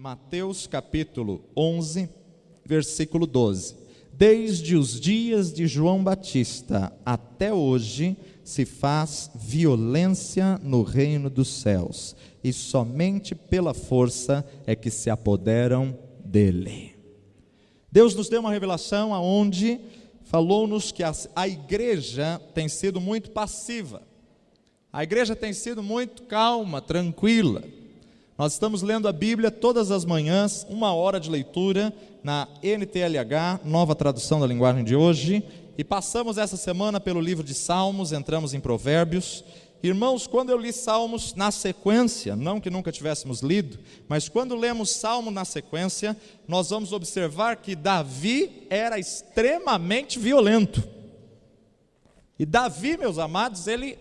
Mateus capítulo 11, versículo 12. Desde os dias de João Batista até hoje se faz violência no reino dos céus, e somente pela força é que se apoderam dele. Deus nos deu uma revelação aonde falou-nos que a igreja tem sido muito passiva. A igreja tem sido muito calma, tranquila. Nós estamos lendo a Bíblia todas as manhãs, 1 hora de leitura, na NTLH, nova tradução da linguagem de hoje, e passamos essa semana pelo livro de Salmos, entramos em Provérbios. Irmãos, quando eu li Salmos na sequência, não que nunca tivéssemos lido, mas quando lemos Salmo na sequência, nós vamos observar que Davi era extremamente violento. E Davi, meus amados, ele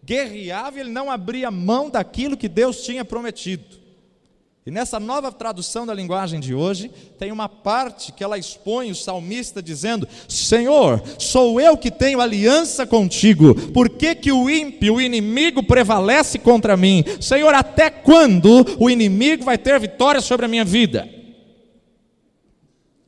guerreava, ele não abria mão daquilo que Deus tinha prometido. E nessa nova tradução da linguagem de hoje, tem uma parte que ela expõe o salmista dizendo: Senhor, sou eu que tenho aliança contigo, por que que o ímpio, o inimigo prevalece contra mim? Senhor, até quando o inimigo vai ter vitória sobre a minha vida?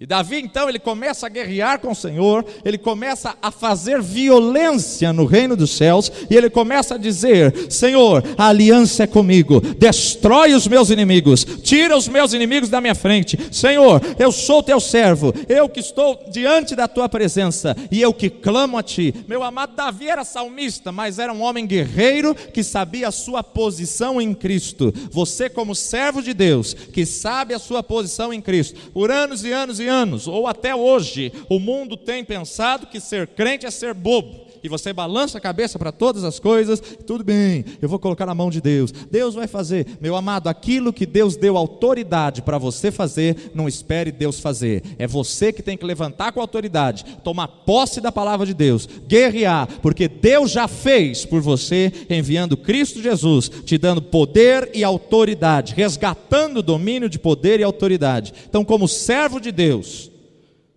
E Davi então, ele começa a guerrear com o Senhor, ele começa a fazer violência no reino dos céus, e ele começa a dizer: Senhor, a aliança é comigo, destrói os meus inimigos, tira os meus inimigos da minha frente. Senhor, eu sou teu servo, eu que estou diante da tua presença, e eu que clamo a ti. Meu amado, Davi era salmista, mas era um homem guerreiro, que sabia a sua posição em Cristo. Você, como servo de Deus, que sabe a sua posição em Cristo, por anos e anos e anos, ou até hoje, o mundo tem pensado que ser crente é ser bobo, e você balança a cabeça para todas as coisas, tudo bem, eu vou colocar na mão de Deus, Deus vai fazer. Meu amado, aquilo que Deus deu autoridade para você fazer, não espere Deus fazer, é você que tem que levantar com autoridade, tomar posse da palavra de Deus, guerrear, porque Deus já fez por você, enviando Cristo Jesus, te dando poder e autoridade, resgatando o domínio de poder e autoridade. Então, como servo de Deus,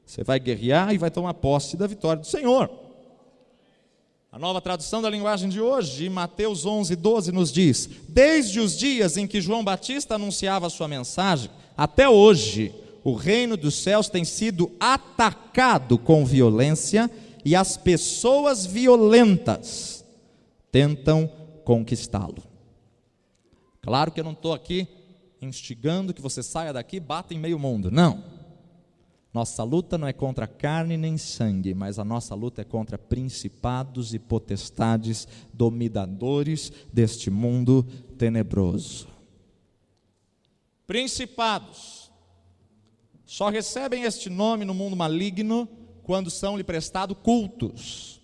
você vai guerrear e vai tomar posse da vitória do Senhor. A nova tradução da linguagem de hoje, Mateus 11, 12, nos diz: desde os dias em que João Batista anunciava a sua mensagem, até hoje, o reino dos céus tem sido atacado com violência, e as pessoas violentas tentam conquistá-lo. Claro que eu não estou aqui instigando que você saia daqui e bata em meio mundo, não. Nossa luta não é contra carne nem sangue, mas a nossa luta é contra principados e potestades, dominadores deste mundo tenebroso. Principados só recebem este nome no mundo maligno quando são lhe prestados cultos.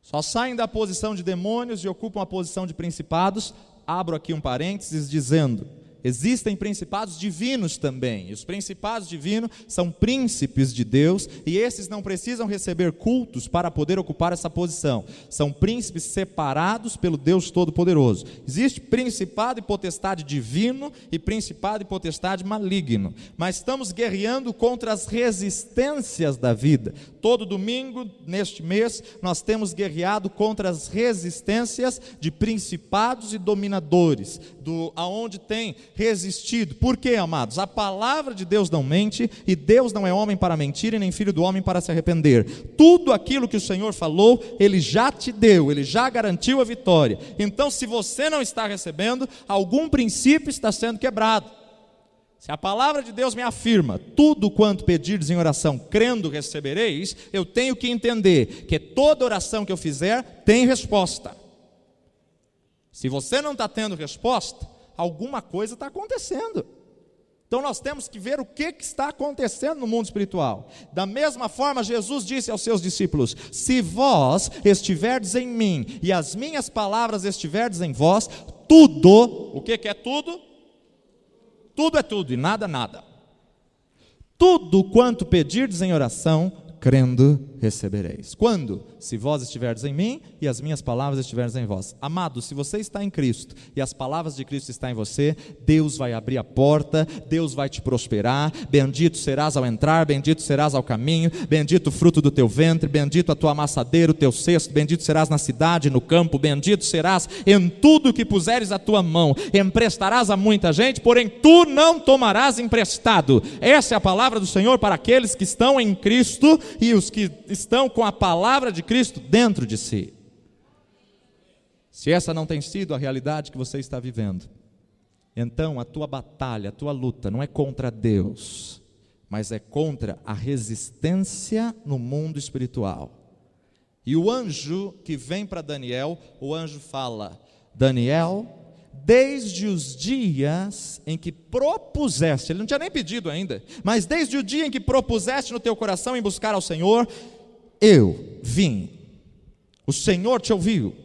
Só saem da posição de demônios e ocupam a posição de principados. Abro aqui um parênteses dizendo: existem principados divinos também, e os principados divinos são príncipes de Deus, e esses não precisam receber cultos para poder ocupar essa posição, são príncipes separados pelo Deus Todo-Poderoso. Existe principado e potestade divino, e principado e potestade maligno, mas estamos guerreando contra as resistências da vida. Todo domingo, neste mês, nós temos guerreado contra as resistências de principados e dominadores, aonde tem resistido. Por quê, amados? A palavra de Deus não mente, e Deus não é homem para mentir, e nem filho do homem para se arrepender. Tudo aquilo que o Senhor falou, Ele já te deu, Ele já garantiu a vitória. Então, se você não está recebendo, algum princípio está sendo quebrado. Se a palavra de Deus me afirma: tudo quanto pedirdes em oração, crendo recebereis, eu tenho que entender que toda oração que eu fizer tem resposta. Se você não está tendo resposta, alguma coisa está acontecendo. Então nós temos que ver o que está acontecendo no mundo espiritual. Da mesma forma, Jesus disse aos seus discípulos: se vós estiverdes em mim, e as minhas palavras estiverdes em vós, tudo, o que é tudo? Tudo é tudo, e nada, nada. Tudo quanto pedirdes em oração, crendo, recebereis. Quando? Se vós estiverdes em mim e as minhas palavras estiverem em vós. Amado, se você está em Cristo e as palavras de Cristo estão em você, Deus vai abrir a porta, Deus vai te prosperar, bendito serás ao entrar, bendito serás ao caminho, bendito o fruto do teu ventre, bendito a tua amassadeira, o teu cesto, bendito serás na cidade, no campo, bendito serás em tudo que puseres a tua mão. Emprestarás a muita gente, porém tu não tomarás emprestado. Essa é a palavra do Senhor para aqueles que estão em Cristo e os que estão com a palavra de Cristo dentro de si. Se essa não tem sido a realidade que você está vivendo, então a tua batalha, a tua luta não é contra Deus, mas é contra a resistência no mundo espiritual. E o anjo que vem para Daniel, o anjo fala: Daniel, desde os dias em que propuseste, ele não tinha nem pedido ainda, mas desde o dia em que propuseste no teu coração em buscar ao Senhor, eu vim, o Senhor te ouviu,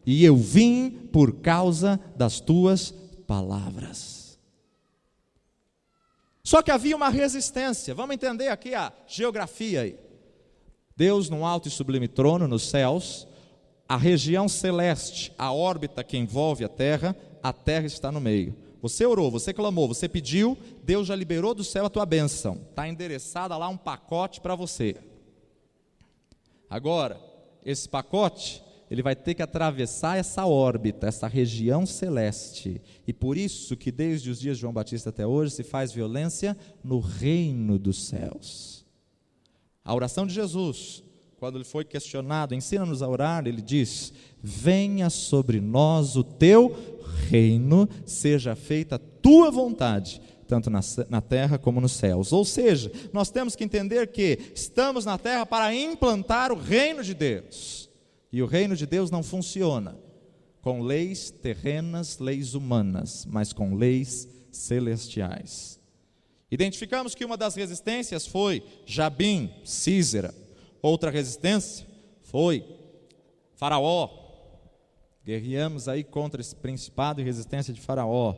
e eu vim por causa das tuas palavras. Só que havia uma resistência. Vamos entender aqui a geografia aí. Deus num alto e sublime trono nos céus, a região celeste, a órbita que envolve a terra está no meio. Você orou, você clamou, você pediu, Deus já liberou do céu a tua bênção, está endereçada lá um pacote para você. Agora, esse pacote, ele vai ter que atravessar essa órbita, essa região celeste, e por isso que desde os dias de João Batista até hoje se faz violência no reino dos céus. A oração de Jesus, quando ele foi questionado, ensina-nos a orar, ele diz: venha sobre nós o teu reino, seja feita a tua vontade, tanto na terra como nos céus. Ou seja, nós temos que entender que estamos na terra para implantar o reino de Deus, e o reino de Deus não funciona com leis terrenas, leis humanas, mas com leis celestiais. Identificamos que uma das resistências foi Jabim, Sísera. Outra resistência foi Faraó. Guerreamos aí contra esse principado e resistência de Faraó.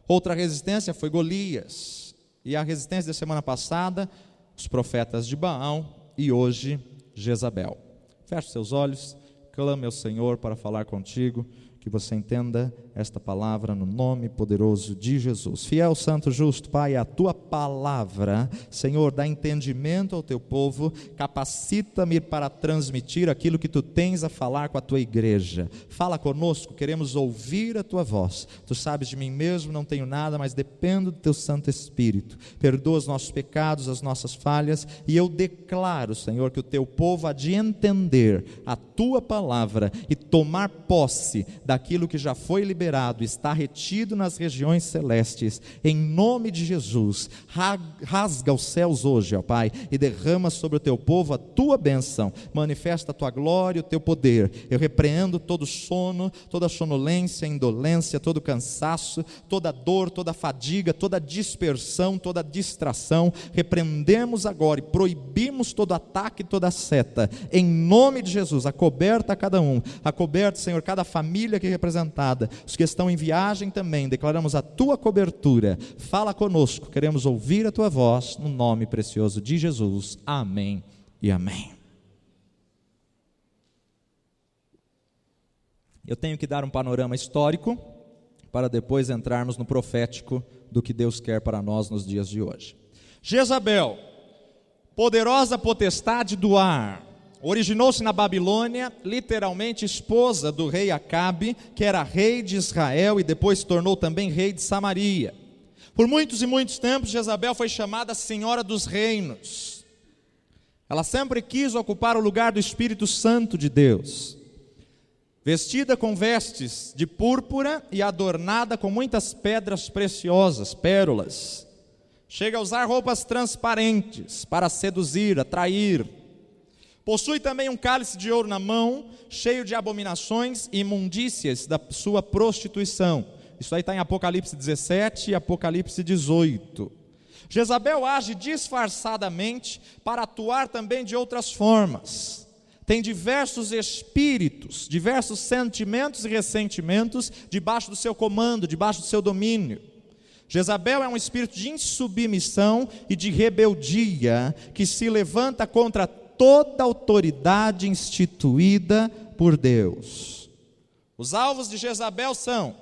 Outra resistência foi Golias. E a resistência da semana passada, os profetas de Baal, e hoje Jezabel. Feche seus olhos, clame ao Senhor para falar contigo, que você entenda esta palavra no nome poderoso de Jesus. Fiel, santo, justo, Pai, a tua palavra, Senhor, dá entendimento ao teu povo, capacita-me para transmitir aquilo que tu tens a falar com a tua igreja. Fala conosco, queremos ouvir a tua voz. Tu sabes de mim mesmo, não tenho nada, mas dependo do teu Santo Espírito. Perdoa os nossos pecados, as nossas falhas, e eu declaro, Senhor, que o teu povo há de entender a tua palavra e tomar posse daquilo que já foi liberado, está retido nas regiões celestes, em nome de Jesus. Rasga os céus hoje, ó Pai, e derrama sobre o teu povo a tua bênção, manifesta a tua glória e o teu poder. Eu repreendo todo sono, toda sonolência, indolência, todo cansaço, toda dor, toda fadiga, toda dispersão, toda distração. Repreendemos agora e proibimos todo ataque, toda seta, em nome de Jesus. Acoberta a cada um, acoberta, Senhor, cada família aqui representada, os que estão em viagem também, declaramos a tua cobertura. Fala conosco, queremos ouvir a tua voz, no nome precioso de Jesus, amém e amém. Eu tenho que dar um panorama histórico, para depois entrarmos no profético, do que Deus quer para nós nos dias de hoje. Jezabel, poderosa potestade do ar, originou-se na Babilônia, literalmente esposa do rei Acabe, que era rei de Israel e depois se tornou também rei de Samaria. Por muitos e muitos tempos, Jezabel foi chamada Senhora dos Reinos. Ela sempre quis ocupar o lugar do Espírito Santo de Deus. Vestida com vestes de púrpura e adornada com muitas pedras preciosas, pérolas. Chega a usar roupas transparentes para seduzir, atrair. Possui também um cálice de ouro na mão, cheio de abominações e imundícias da sua prostituição. Isso aí está em Apocalipse 17 e Apocalipse 18. Jezabel age disfarçadamente para atuar também de outras formas. Tem diversos espíritos, diversos sentimentos e ressentimentos debaixo do seu comando, debaixo do seu domínio. Jezabel é um espírito de insubmissão e de rebeldia que se levanta contra toda autoridade instituída por Deus. Os alvos de Jezabel são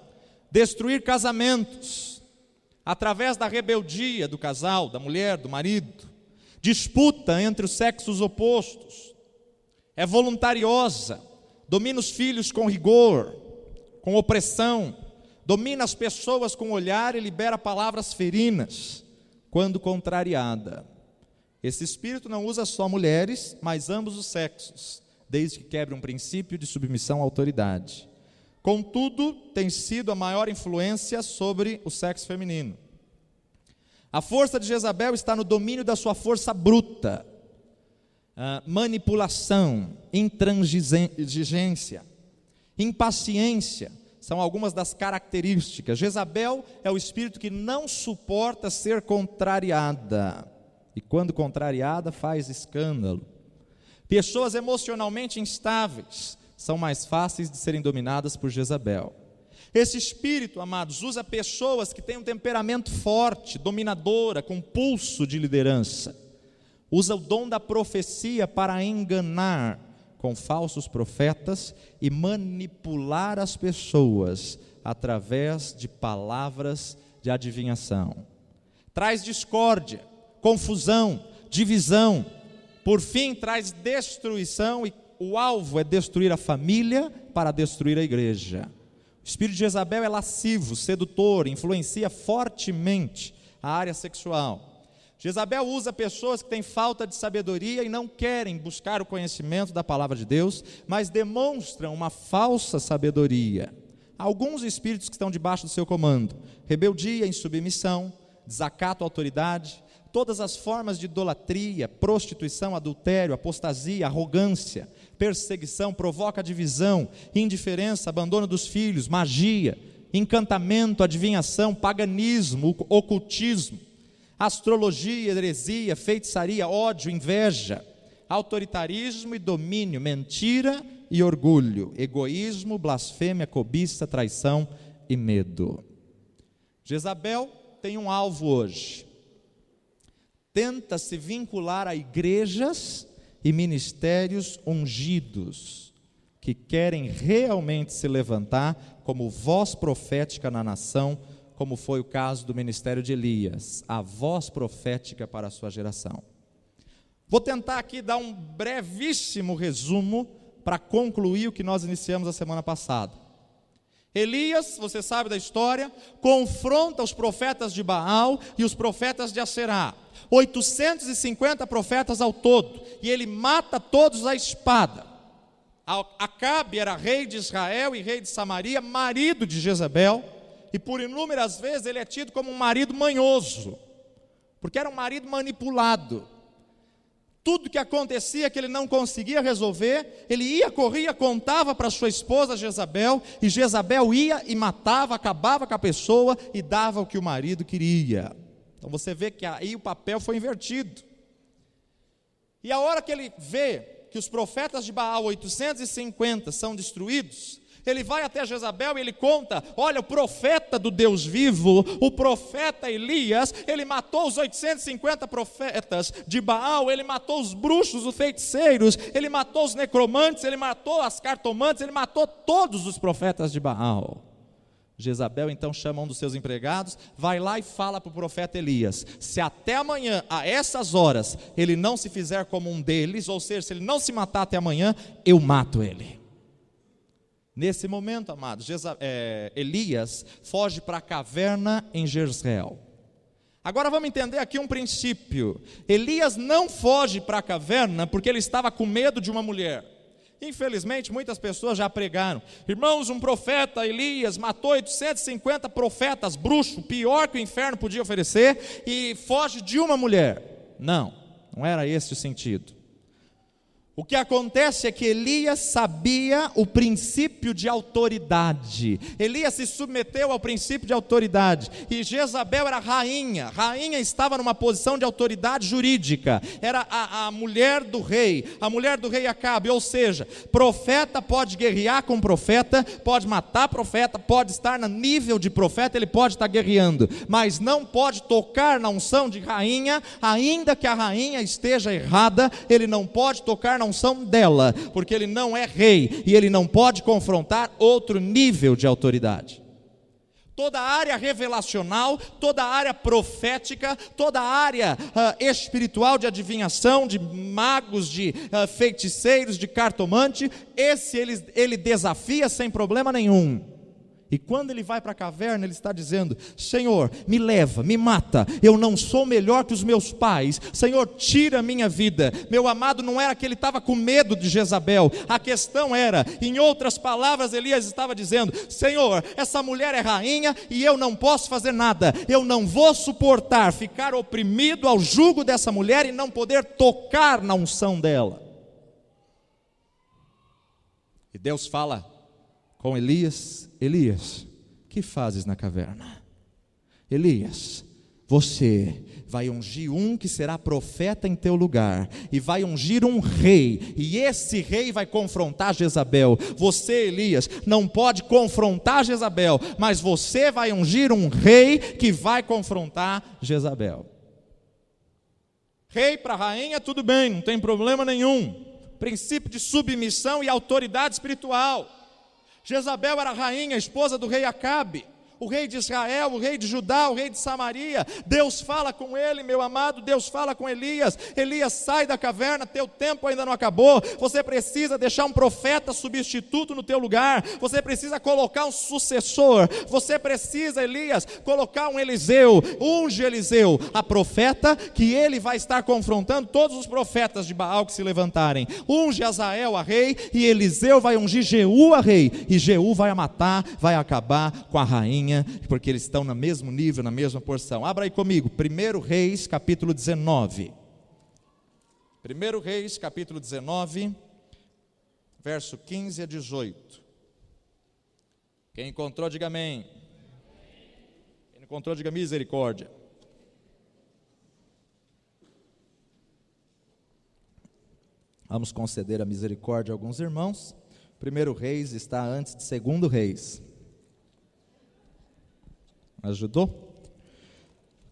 destruir casamentos, através da rebeldia do casal, da mulher, do marido, disputa entre os sexos opostos, é voluntariosa, domina os filhos com rigor, com opressão, domina as pessoas com olhar e libera palavras ferinas, quando contrariada. Esse espírito não usa só mulheres, mas ambos os sexos, desde que quebre um princípio de submissão à autoridade. Contudo, tem sido a maior influência sobre o sexo feminino. A força de Jezabel está no domínio da sua força bruta, manipulação, intransigência, impaciência, são algumas das características. Jezabel é o espírito que não suporta ser contrariada, e quando contrariada faz escândalo. Pessoas emocionalmente instáveis são mais fáceis de serem dominadas por Jezabel. Esse espírito, amados, usa pessoas que têm um temperamento forte, dominadora, com pulso de liderança. Usa o dom da profecia para enganar com falsos profetas e manipular as pessoas através de palavras de adivinhação. Traz discórdia, confusão, divisão, por fim traz destruição, e o alvo é destruir a família para destruir a igreja. O espírito de Jezabel é lascivo, sedutor, influencia fortemente a área sexual. Jezabel usa pessoas que têm falta de sabedoria e não querem buscar o conhecimento da palavra de Deus, mas demonstram uma falsa sabedoria. Alguns espíritos que estão debaixo do seu comando: rebeldia, insubmissão, desacato à autoridade, todas as formas de idolatria, prostituição, adultério, apostasia, arrogância, perseguição, provoca divisão, indiferença, abandono dos filhos, magia, encantamento, adivinhação, paganismo, ocultismo, astrologia, heresia, feitiçaria, ódio, inveja, autoritarismo e domínio, mentira e orgulho, egoísmo, blasfêmia, cobiça, traição e medo. Jezabel tem um alvo hoje. Tenta se vincular a igrejas e ministérios ungidos, que querem realmente se levantar como voz profética na nação, como foi o caso do ministério de Elias, a voz profética para a sua geração. Vou tentar aqui dar um brevíssimo resumo para concluir o que nós iniciamos a semana passada. Elias, você sabe da história, confronta os profetas de Baal e os profetas de Aserá, 850 profetas ao todo, e ele mata todos à espada. Acabe era rei de Israel e rei de Samaria, marido de Jezabel, e por inúmeras vezes ele é tido como um marido manhoso, porque era um marido manipulado. Tudo que acontecia que ele não conseguia resolver, ele ia, corria, contava para sua esposa Jezabel, e Jezabel ia e matava, acabava com a pessoa e dava o que o marido queria. Então você vê que aí o papel foi invertido. E a hora que ele vê que os profetas de Baal, 850, são destruídos, ele vai até Jezabel e ele conta: olha, o profeta do Deus vivo, o profeta Elias, ele matou os 850 profetas de Baal, ele matou os bruxos, os feiticeiros, ele matou os necromantes, ele matou as cartomantes, ele matou todos os profetas de Baal. Jezabel então chama um dos seus empregados, vai lá e fala para o profeta Elias: se até amanhã, a essas horas, ele não se fizer como um deles, ou seja, se ele não se matar até amanhã, eu mato ele. Nesse momento, amados, Elias foge para a caverna em Jezreel. Agora vamos entender aqui um princípio. Elias não foge para a caverna porque ele estava com medo de uma mulher. Infelizmente, muitas pessoas já pregaram: irmãos, um profeta, Elias, matou 850 profetas, bruxo, pior que o inferno podia oferecer, e foge de uma mulher. Não era esse o sentido. O que acontece é que Elias sabia o princípio de autoridade. Elias se submeteu ao princípio de autoridade. E Jezabel era rainha. Rainha estava numa posição de autoridade jurídica. Era a mulher do rei. A mulher do rei Acabe. Ou seja, profeta pode guerrear com profeta, pode matar profeta, pode estar no nível de profeta, ele pode estar guerreando. Mas não pode tocar na unção de rainha, ainda que a rainha esteja errada, ele não pode tocar na unção dela, porque ele não é rei e ele não pode confrontar outro nível de autoridade. Toda a área revelacional, toda a área profética, toda a área espiritual de adivinhação, de magos, de feiticeiros, de cartomante, ele desafia sem problema nenhum. E quando ele vai para a caverna, ele está dizendo: Senhor, me leva, me mata, eu não sou melhor que os meus pais, Senhor, tira a minha vida. Meu amado, não era que ele estava com medo de Jezabel, a questão era, em outras palavras, Elias estava dizendo: Senhor, essa mulher é rainha e eu não posso fazer nada, eu não vou suportar ficar oprimido ao jugo dessa mulher e não poder tocar na unção dela. E Deus fala com Elias: Elias, que fazes na caverna? Elias, você vai ungir um que será profeta em teu lugar, e vai ungir um rei, e esse rei vai confrontar Jezabel. Você, Elias, não pode confrontar Jezabel, mas você vai ungir um rei que vai confrontar Jezabel. Rei para rainha, tudo bem, não tem problema nenhum. Princípio de submissão e autoridade espiritual. Jezabel era a rainha, esposa do rei Acabe, o rei de Israel, o rei de Judá, o rei de Samaria. Deus fala com ele, meu amado, Deus fala com Elias: Elias, sai da caverna, teu tempo ainda não acabou, você precisa deixar um profeta substituto no teu lugar, você precisa colocar um sucessor, você precisa, Elias, colocar um Eliseu, unge Eliseu, a profeta, que ele vai estar confrontando todos os profetas de Baal que se levantarem. Unge Azael a rei, e Eliseu vai ungir Jeú a rei, e Jeú vai matar, vai acabar com a rainha, porque eles estão no mesmo nível, na mesma porção. Abra aí comigo, 1 Reis, capítulo 19. 1 Reis, capítulo 19, verso 15 a 18. Quem encontrou, diga amém. Quem não encontrou, diga misericórdia. Vamos conceder a misericórdia a alguns irmãos. 1 Reis está antes de 2 Reis. Ajudou?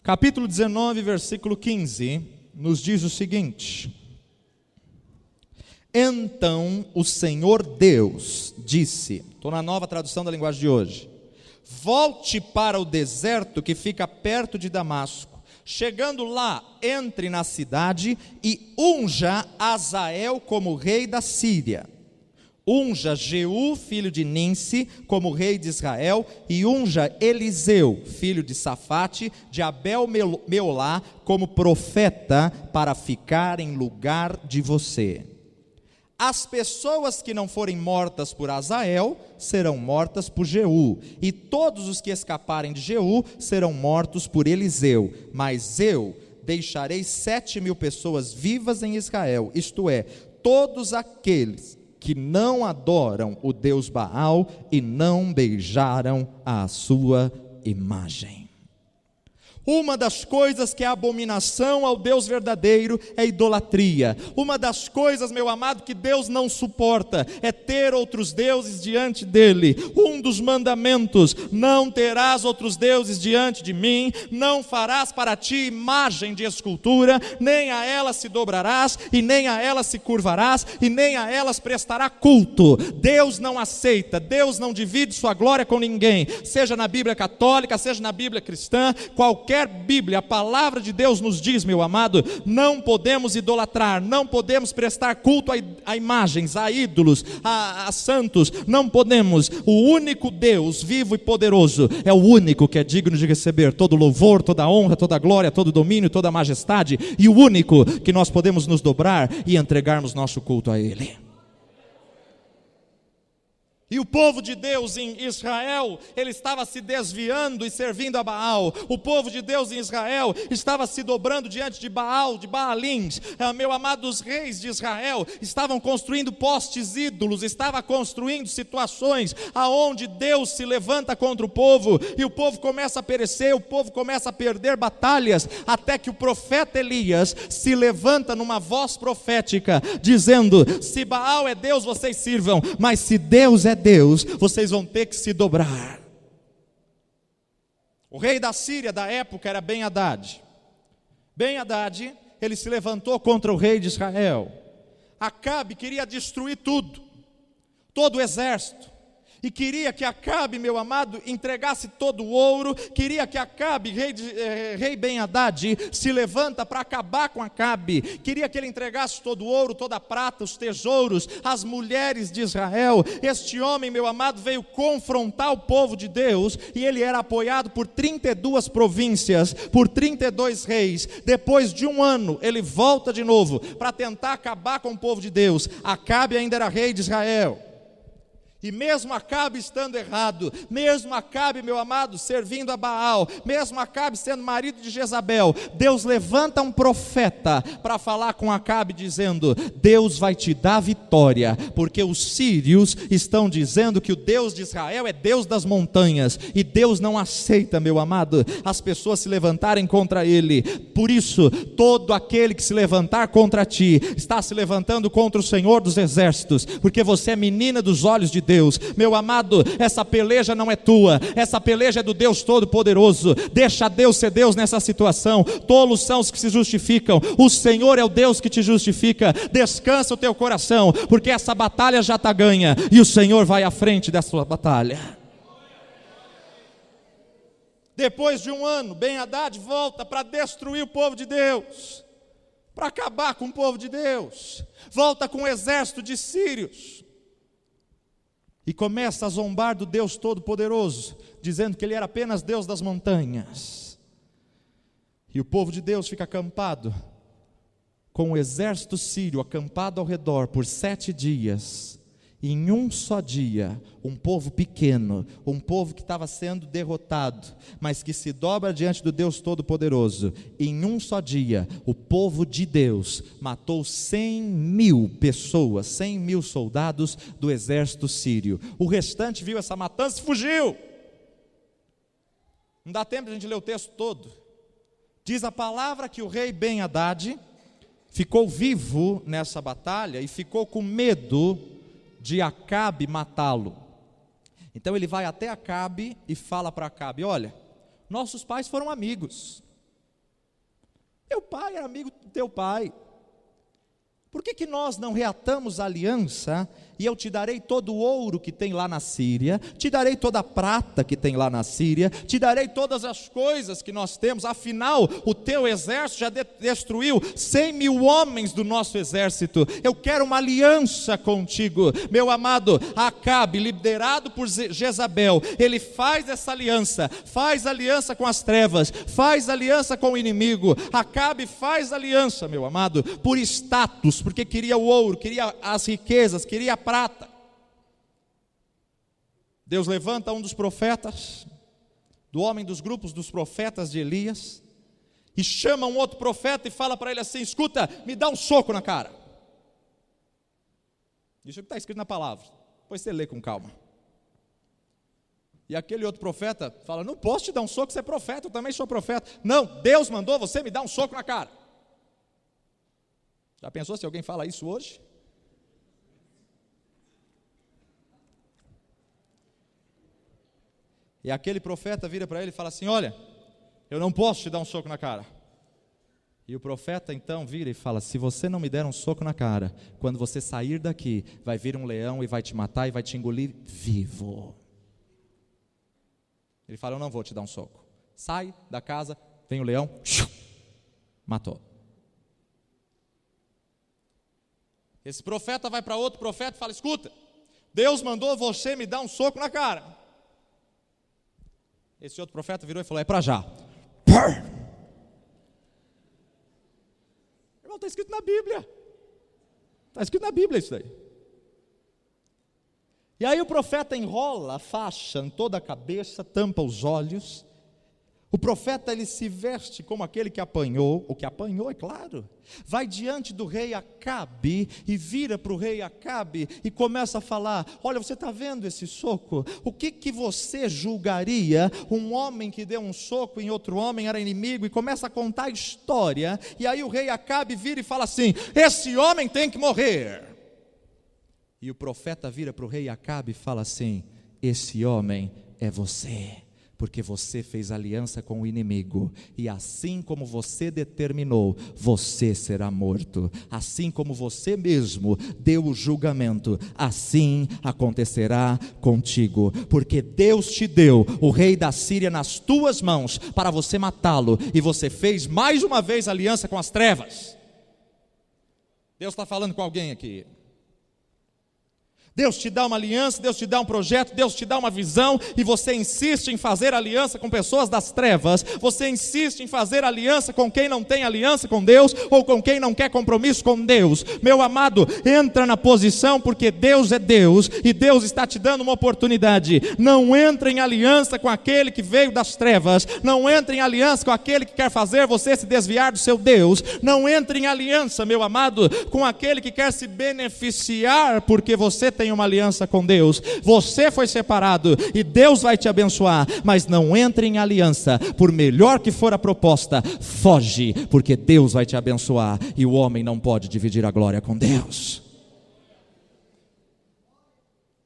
Capítulo 19, versículo 15, nos diz o seguinte: Então o Senhor Deus disse, estou na nova tradução da linguagem de hoje: volte para o deserto que fica perto de Damasco. Chegando lá, entre na cidade e unja Azael como rei da Síria. Unja Jeú, filho de Ninsi, como rei de Israel, e unja Eliseu, filho de Safate, de Abel-Meolá, como profeta, para ficar em lugar de você. As pessoas que não forem mortas por Azael, serão mortas por Jeú, e todos os que escaparem de Jeú, serão mortos por Eliseu, mas eu deixarei 7.000 pessoas vivas em Israel, isto é, todos aqueles que não adoram o Deus Baal e não beijaram a sua imagem. Uma das coisas que é abominação ao Deus verdadeiro é idolatria. Uma das coisas, meu amado, que Deus não suporta é ter outros deuses diante dele. Um dos mandamentos: não terás outros deuses diante de mim, não farás para ti imagem de escultura, nem a elas se dobrarás, e nem a elas se curvarás, e nem a elas prestará culto. Deus não aceita, Deus não divide sua glória com ninguém, seja na Bíblia católica, seja na Bíblia cristã, qualquer Bíblia, a palavra de Deus nos diz, meu amado, não podemos idolatrar, não podemos prestar culto a imagens, a ídolos, a santos, não podemos. O único Deus vivo e poderoso é o único que é digno de receber todo louvor, toda honra, toda glória, todo domínio, toda majestade, e o único que nós podemos nos dobrar e entregarmos nosso culto a Ele. E o povo de Deus em Israel, ele estava se desviando e servindo a Baal. O povo de Deus em Israel estava se dobrando diante de Baal, de Baalins. Meu amado, os reis de Israel estavam construindo postes ídolos, estavam construindo situações aonde Deus se levanta contra o povo, e o povo começa a perecer, o povo começa a perder batalhas, até que o profeta Elias se levanta numa voz profética, dizendo: se Baal é Deus, vocês sirvam, mas se Deus é Deus, vocês vão ter que se dobrar. O rei da Síria da época era Ben-Hadad. Ben-Hadad, ele se levantou contra o rei de Israel. Acabe queria destruir tudo, todo o exército, e queria que Acabe, meu amado, entregasse todo o ouro. Queria que Acabe, rei Ben-Hadad, se levanta para acabar com Acabe. Queria que ele entregasse todo o ouro, toda a prata, os tesouros, as mulheres de Israel. Este homem, meu amado, veio confrontar o povo de Deus, e ele era apoiado por 32 províncias, por 32 reis. Depois de um ano, ele volta de novo para tentar acabar com o povo de Deus. Acabe ainda era rei de Israel. E mesmo Acabe estando errado, mesmo Acabe, meu amado, servindo a Baal, mesmo Acabe sendo marido de Jezabel, Deus levanta um profeta para falar com Acabe, dizendo: Deus vai te dar vitória, porque os sírios estão dizendo que o Deus de Israel é Deus das montanhas, e Deus não aceita, meu amado, as pessoas se levantarem contra ele. Por isso, todo aquele que se levantar contra ti, está se levantando contra o Senhor dos exércitos, porque você é menina dos olhos de Deus. Meu amado, essa peleja não é tua, essa peleja é do Deus Todo-Poderoso. Deixa Deus ser Deus nessa situação. Tolos são os que se justificam, o Senhor é o Deus que te justifica. Descansa o teu coração, porque essa batalha já está ganha, e o Senhor vai à frente dessa sua batalha. Depois de um ano, Ben-Hadad volta para destruir o povo de Deus, para acabar com o povo de Deus. Volta com um exército de sírios e começa a zombar do Deus Todo-Poderoso, dizendo que ele era apenas Deus das montanhas. E o povo de Deus fica acampado, com o exército sírio acampado ao redor por 7 dias. E em um só dia, um povo pequeno, um povo que estava sendo derrotado, mas que se dobra diante do Deus Todo-Poderoso, em um só dia, o povo de Deus matou 100.000 pessoas, 100.000 soldados do exército sírio. O restante viu essa matança e fugiu. Não dá tempo de a gente ler o texto todo. Diz a palavra que o rei Ben-Hadad ficou vivo nessa batalha e ficou com medo de Acabe matá-lo. Então ele vai até Acabe e fala para Acabe: olha, nossos pais foram amigos, meu pai era amigo do teu pai, por que nós não reatamos a aliança, e eu te darei todo o ouro que tem lá na Síria, te darei toda a prata que tem lá na Síria, te darei todas as coisas que nós temos. Afinal, o teu exército já destruiu 100.000 homens do nosso exército. Eu quero uma aliança contigo. Meu amado, Acabe, liderado por Jezabel, ele faz essa aliança, faz aliança com as trevas, faz aliança com o inimigo. Acabe faz aliança, meu amado, por status, porque queria o ouro, queria as riquezas, queria a prata. Deus levanta um dos profetas, do homem dos grupos dos profetas de Elias, e chama um outro profeta e fala para ele assim: escuta, me dá um soco na cara. Isso é o que está escrito na palavra, depois você lê com calma. E aquele outro profeta fala: não posso te dar um soco, você é profeta, eu também sou profeta. Não, Deus mandou você me dar um soco na cara. Já pensou se alguém fala isso hoje? E aquele profeta vira para ele e fala assim: olha, eu não posso te dar um soco na cara. E o profeta então vira e fala: se você não me der um soco na cara, quando você sair daqui, vai vir um leão e vai te matar e vai te engolir vivo. Ele fala: eu não vou te dar um soco. Sai da casa, vem o leão, matou. Esse profeta vai para outro profeta e fala: escuta, Deus mandou você me dar um soco na cara. Esse outro profeta virou e falou: é para já. Irmão, está escrito na Bíblia. Está escrito na Bíblia isso daí. E aí o profeta enrola a faixa em toda a cabeça, tampa os olhos. O profeta, ele se veste como aquele que apanhou, o que apanhou, é claro. Vai diante do rei Acabe e vira para o rei Acabe e começa a falar: olha, você está vendo esse soco? O que você julgaria um homem que deu um soco em outro homem, era inimigo, e começa a contar a história. E aí o rei Acabe vira e fala assim: esse homem tem que morrer. E o profeta vira para o rei Acabe e fala assim: esse homem é você, porque você fez aliança com o inimigo, e assim como você determinou, você será morto. Assim como você mesmo deu o julgamento, assim acontecerá contigo, porque Deus te deu o rei da Síria nas tuas mãos, para você matá-lo, e você fez mais uma vez aliança com as trevas. Deus está falando com alguém aqui. Deus te dá uma aliança, Deus te dá um projeto, Deus te dá uma visão, e você insiste em fazer aliança com pessoas das trevas, você insiste em fazer aliança com quem não tem aliança com Deus, ou com quem não quer compromisso com Deus. Meu amado, entra na posição, porque Deus é Deus, e Deus está te dando uma oportunidade. Não entre em aliança com aquele que veio das trevas, não entre em aliança com aquele que quer fazer você se desviar do seu Deus, não entre em aliança, meu amado, com aquele que quer se beneficiar, porque você tem uma aliança com Deus. Você foi separado e Deus vai te abençoar, mas não entre em aliança. Por melhor que for a proposta, foge, porque Deus vai te abençoar, e o homem não pode dividir a glória com Deus.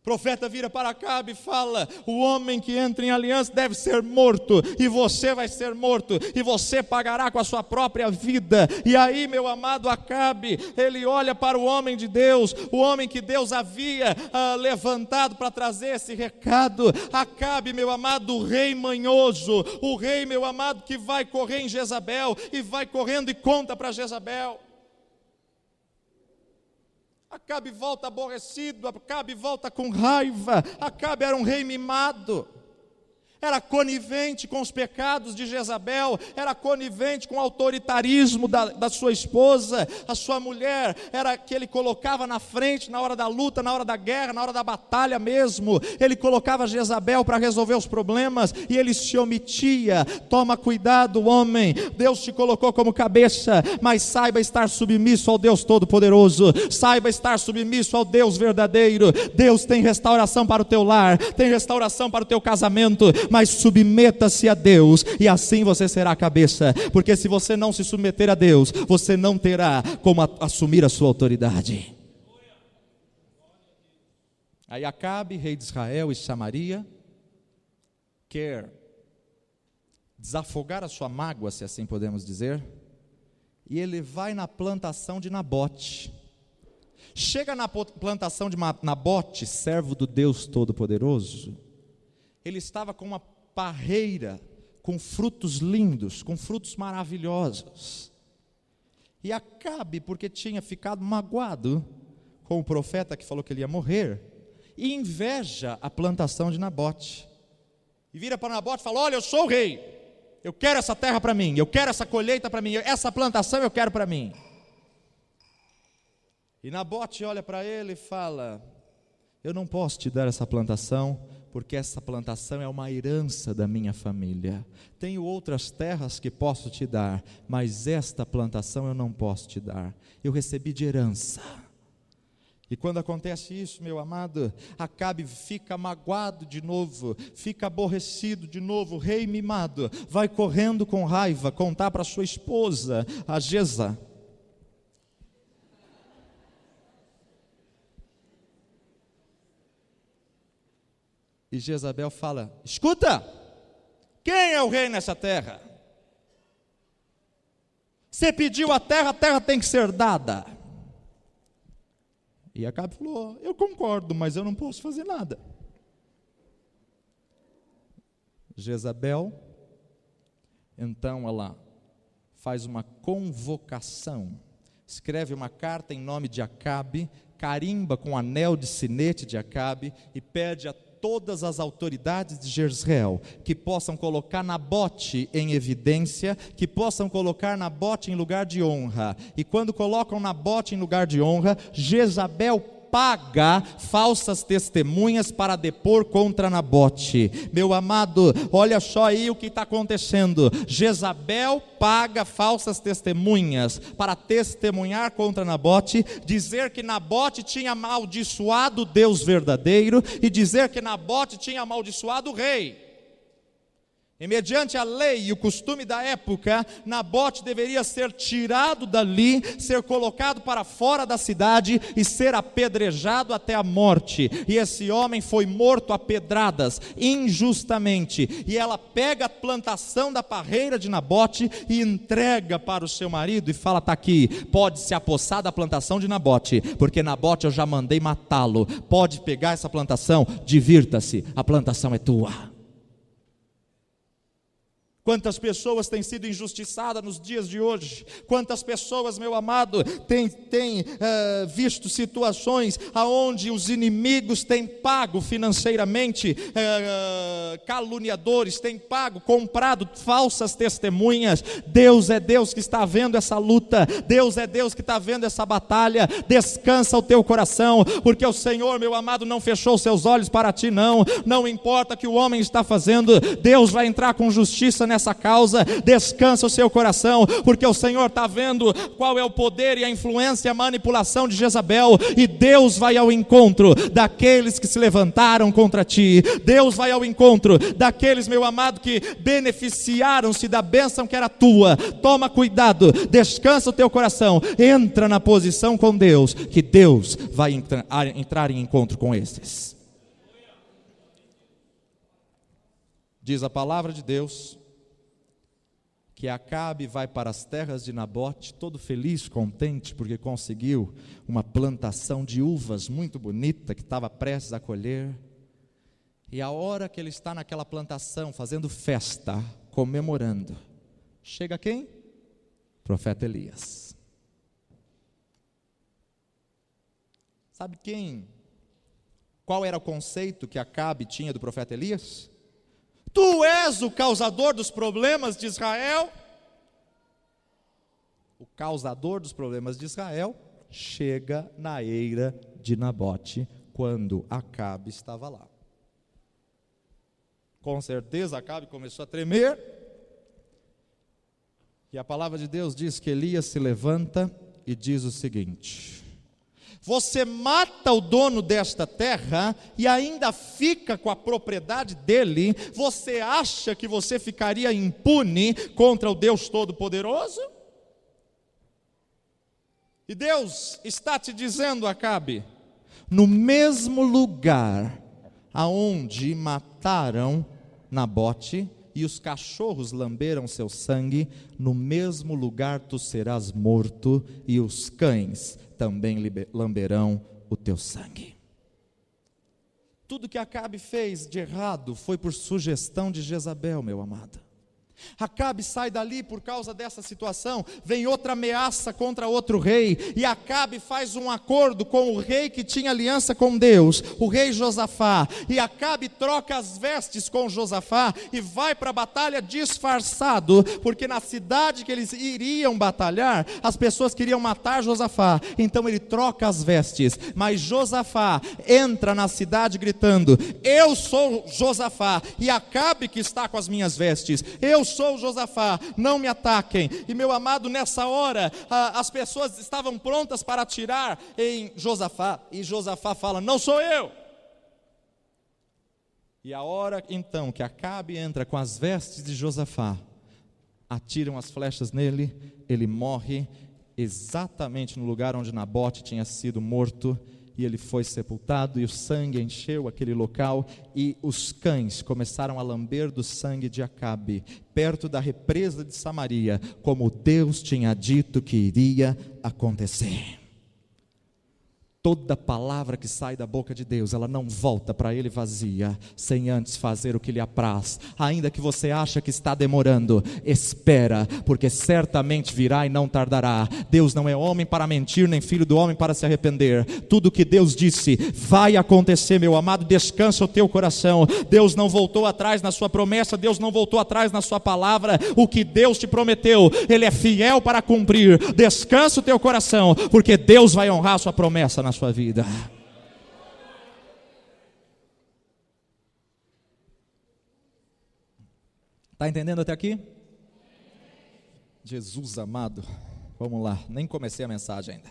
O profeta vira para Acabe e fala: o homem que entra em aliança deve ser morto, e você vai ser morto, e você pagará com a sua própria vida. E aí, meu amado Acabe, ele olha para o homem de Deus, o homem que Deus havia levantado para trazer esse recado. Acabe, meu amado, o rei manhoso, o rei, meu amado, que vai correr em Jezabel, e vai correndo e conta para Jezabel. Acabe volta aborrecido, Acabe volta com raiva. Acabe era um rei mimado, era conivente com os pecados de Jezabel, era conivente com o autoritarismo da sua esposa. A sua mulher era que ele colocava na frente na hora da luta, na hora da guerra, na hora da batalha mesmo. Ele colocava Jezabel para resolver os problemas, e ele se omitia. Toma cuidado, homem, Deus te colocou como cabeça, mas saiba estar submisso ao Deus Todo-Poderoso, saiba estar submisso ao Deus verdadeiro. Deus tem restauração para o teu lar, tem restauração para o teu casamento, mas submeta-se a Deus, e assim você será a cabeça, porque se você não se submeter a Deus, você não terá como assumir a sua autoridade. Aí Acabe, rei de Israel e Samaria, quer desafogar a sua mágoa, se assim podemos dizer, e ele vai na plantação de Nabote. Chega na plantação de Nabote, servo do Deus Todo-Poderoso. Ele estava com uma parreira, com frutos lindos, com frutos maravilhosos. E Acabe, porque tinha ficado magoado com o profeta que falou que ele ia morrer, e inveja a plantação de Nabote. E vira para Nabote e fala: olha, eu sou o rei, eu quero essa terra para mim, eu quero essa colheita para mim, essa plantação eu quero para mim. E Nabote olha para ele e fala: eu não posso te dar essa plantação, porque essa plantação é uma herança da minha família. Tenho outras terras que posso te dar, mas esta plantação eu não posso te dar. Eu recebi de herança. E quando acontece isso, meu amado, Acabe fica magoado de novo, fica aborrecido de novo, rei mimado, vai correndo com raiva contar para sua esposa, a Jeza. E Jezabel fala: escuta, quem é o rei nessa terra? Você pediu a terra tem que ser dada. E Acabe falou: eu concordo, mas eu não posso fazer nada. Jezabel, então ela faz uma convocação, escreve uma carta em nome de Acabe, carimba com o anel de sinete de Acabe e pede a todas as autoridades de Jezreel que possam colocar Nabote em evidência, que possam colocar Nabote em lugar de honra. E quando colocam Nabote em lugar de honra, Jezabel paga falsas testemunhas para depor contra Nabote. Meu amado, olha só aí o que está acontecendo. Jezabel paga falsas testemunhas para testemunhar contra Nabote, dizer que Nabote tinha amaldiçoado o Deus verdadeiro e dizer que Nabote tinha amaldiçoado o rei. E mediante a lei e o costume da época, Nabote deveria ser tirado dali, ser colocado para fora da cidade e ser apedrejado até a morte. E esse homem foi morto a pedradas, injustamente. E ela pega a plantação da parreira de Nabote e entrega para o seu marido e fala: está aqui, pode se apossar da plantação de Nabote, porque Nabote eu já mandei matá-lo. Pode pegar essa plantação, divirta-se, a plantação é tua. Quantas pessoas têm sido injustiçadas nos dias de hoje? Quantas pessoas, meu amado, têm visto situações onde os inimigos têm pago financeiramente, caluniadores têm pago, comprado falsas testemunhas. Deus é Deus que está vendo essa luta, Deus é Deus que está vendo essa batalha. Descansa o teu coração, porque o Senhor, meu amado, não fechou seus olhos para ti, não importa o que o homem está fazendo, Deus vai entrar com justiça nessa causa. Descansa o seu coração, porque o Senhor está vendo qual é o poder e a influência e a manipulação de Jezabel, e Deus vai ao encontro daqueles que se levantaram contra ti. Deus vai ao encontro daqueles, meu amado, que beneficiaram-se da bênção que era tua. Toma cuidado, descansa o teu coração, entra na posição com Deus, que Deus vai entrar em encontro com esses. Diz a palavra de Deus que Acabe vai para as terras de Nabote, todo feliz, contente, porque conseguiu uma plantação de uvas muito bonita, que estava prestes a colher. E a hora que ele está naquela plantação, fazendo festa, comemorando, chega quem? O profeta Elias. Sabe qual era o conceito que Acabe tinha do profeta Elias? Tu és o causador dos problemas de Israel. O causador dos problemas de Israel chega na eira de Nabote, quando Acabe estava lá. Com certeza Acabe começou a tremer, e a palavra de Deus diz que Elias se levanta e diz o seguinte: você mata o dono desta terra e ainda fica com a propriedade dele? Você acha que você ficaria impune contra o Deus Todo-Poderoso? E Deus está te dizendo, Acabe, no mesmo lugar aonde mataram Nabote e os cachorros lamberam seu sangue, no mesmo lugar tu serás morto, e os cães também lamberão o teu sangue. Tudo que Acabe fez de errado foi por sugestão de Jezabel, meu amado. Acabe sai dali por causa dessa situação, vem outra ameaça contra outro rei, e Acabe faz um acordo com o rei que tinha aliança com Deus, o rei Josafá, e Acabe troca as vestes com Josafá e vai para a batalha disfarçado, porque na cidade que eles iriam batalhar, as pessoas queriam matar Josafá, então ele troca as vestes, mas Josafá entra na cidade gritando: eu sou Josafá, e Acabe que está com as minhas vestes, eu sou Josafá, não me ataquem. E meu amado, nessa hora, as pessoas estavam prontas para atirar em Josafá, e Josafá fala: não sou eu. E a hora então que Acabe entra com as vestes de Josafá, atiram as flechas nele, ele morre exatamente no lugar onde Nabote tinha sido morto, e ele foi sepultado, e o sangue encheu aquele local, e os cães começaram a lamber do sangue de Acabe, perto da represa de Samaria, como Deus tinha dito que iria acontecer. Toda palavra que sai da boca de Deus, ela não volta para Ele vazia, sem antes fazer o que lhe apraz. Ainda que você ache que está demorando, espera, porque certamente virá e não tardará. Deus não é homem para mentir, nem filho do homem para se arrepender. Tudo que Deus disse vai acontecer, meu amado. Descansa o teu coração. Deus não voltou atrás na sua promessa, Deus não voltou atrás na sua palavra. O que Deus te prometeu, Ele é fiel para cumprir. Descansa o teu coração, porque Deus vai honrar a sua promessa na sua vida. Está entendendo até aqui? Jesus amado, vamos lá, nem comecei a mensagem ainda.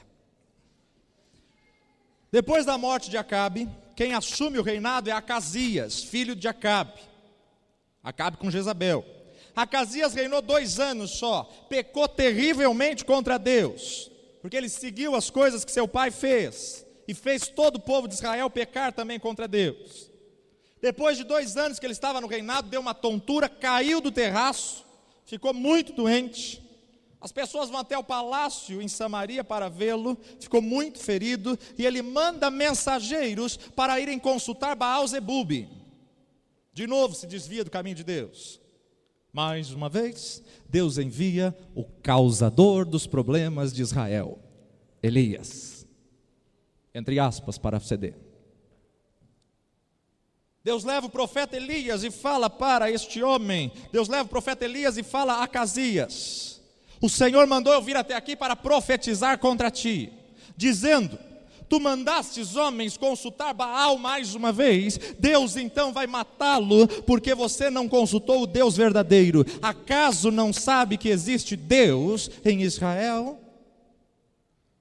Depois da morte de Acabe, quem assume o reinado é Acasias, filho de Acabe. Acabe com Jezabel. Acasias reinou 2 anos só, pecou terrivelmente contra Deus, porque ele seguiu as coisas que seu pai fez, e fez todo o povo de Israel pecar também contra Deus. Depois de 2 anos que ele estava no reinado, deu uma tontura, caiu do terraço, ficou muito doente. As pessoas vão até o palácio em Samaria para vê-lo, ficou muito ferido, e ele manda mensageiros para irem consultar Baal-zebube. De novo se desvia do caminho de Deus. Mais uma vez, Deus envia o causador dos problemas de Israel, Elias, entre aspas, para ceder. Deus leva o profeta Elias e fala para este homem, Deus leva o profeta Elias e fala a Acasias: o Senhor mandou eu vir até aqui para profetizar contra ti, dizendo: tu mandastes homens consultar Baal mais uma vez, Deus então vai matá-lo, porque você não consultou o Deus verdadeiro. Acaso não sabe que existe Deus em Israel?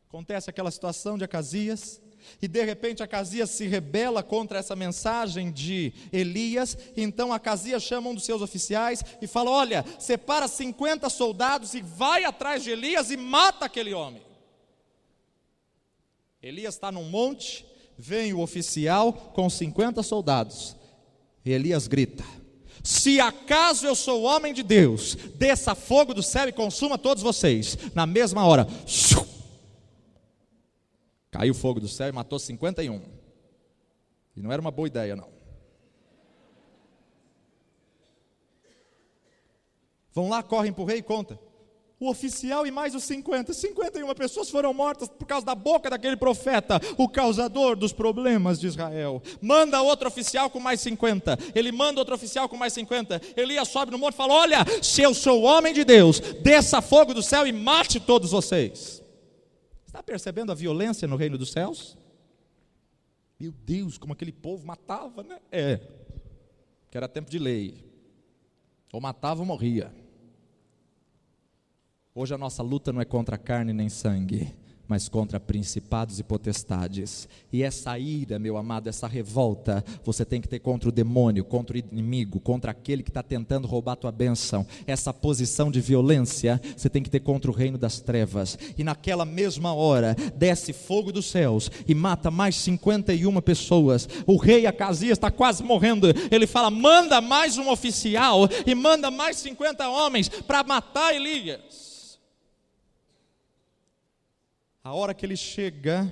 Acontece aquela situação de Acasias, e de repente Acasias se rebela contra essa mensagem de Elias. Então Acasias chama um dos seus oficiais e fala: olha, separa 50 soldados e vai atrás de Elias e mata aquele homem. Elias está num monte, vem o oficial com 50 soldados, e Elias grita: se acaso eu sou homem de Deus, desça fogo do céu e consuma todos vocês. Na mesma hora, caiu fogo do céu e matou 51, e não era uma boa ideia não. Vão lá, correm para o rei e conta: o oficial e mais os 51 pessoas foram mortas por causa da boca daquele profeta, o causador dos problemas de Israel. Manda outro oficial com mais 50, ele manda outro oficial com mais 50, Elias sobe no monte e fala: olha, se eu sou homem de Deus, desça fogo do céu e mate todos vocês. Está percebendo a violência no reino dos céus? Meu Deus, como aquele povo matava, né? Que era tempo de lei, ou matava ou morria. Hoje a nossa luta não é contra carne nem sangue, mas contra principados e potestades. E essa ira, meu amado, essa revolta, você tem que ter contra o demônio, contra o inimigo, contra aquele que está tentando roubar a tua bênção. Essa posição de violência, você tem que ter contra o reino das trevas. E naquela mesma hora, desce fogo dos céus e mata mais 51 pessoas. O rei Acasias está quase morrendo. Ele fala: manda mais um oficial e manda mais 50 homens para matar Elias. A hora que ele chega,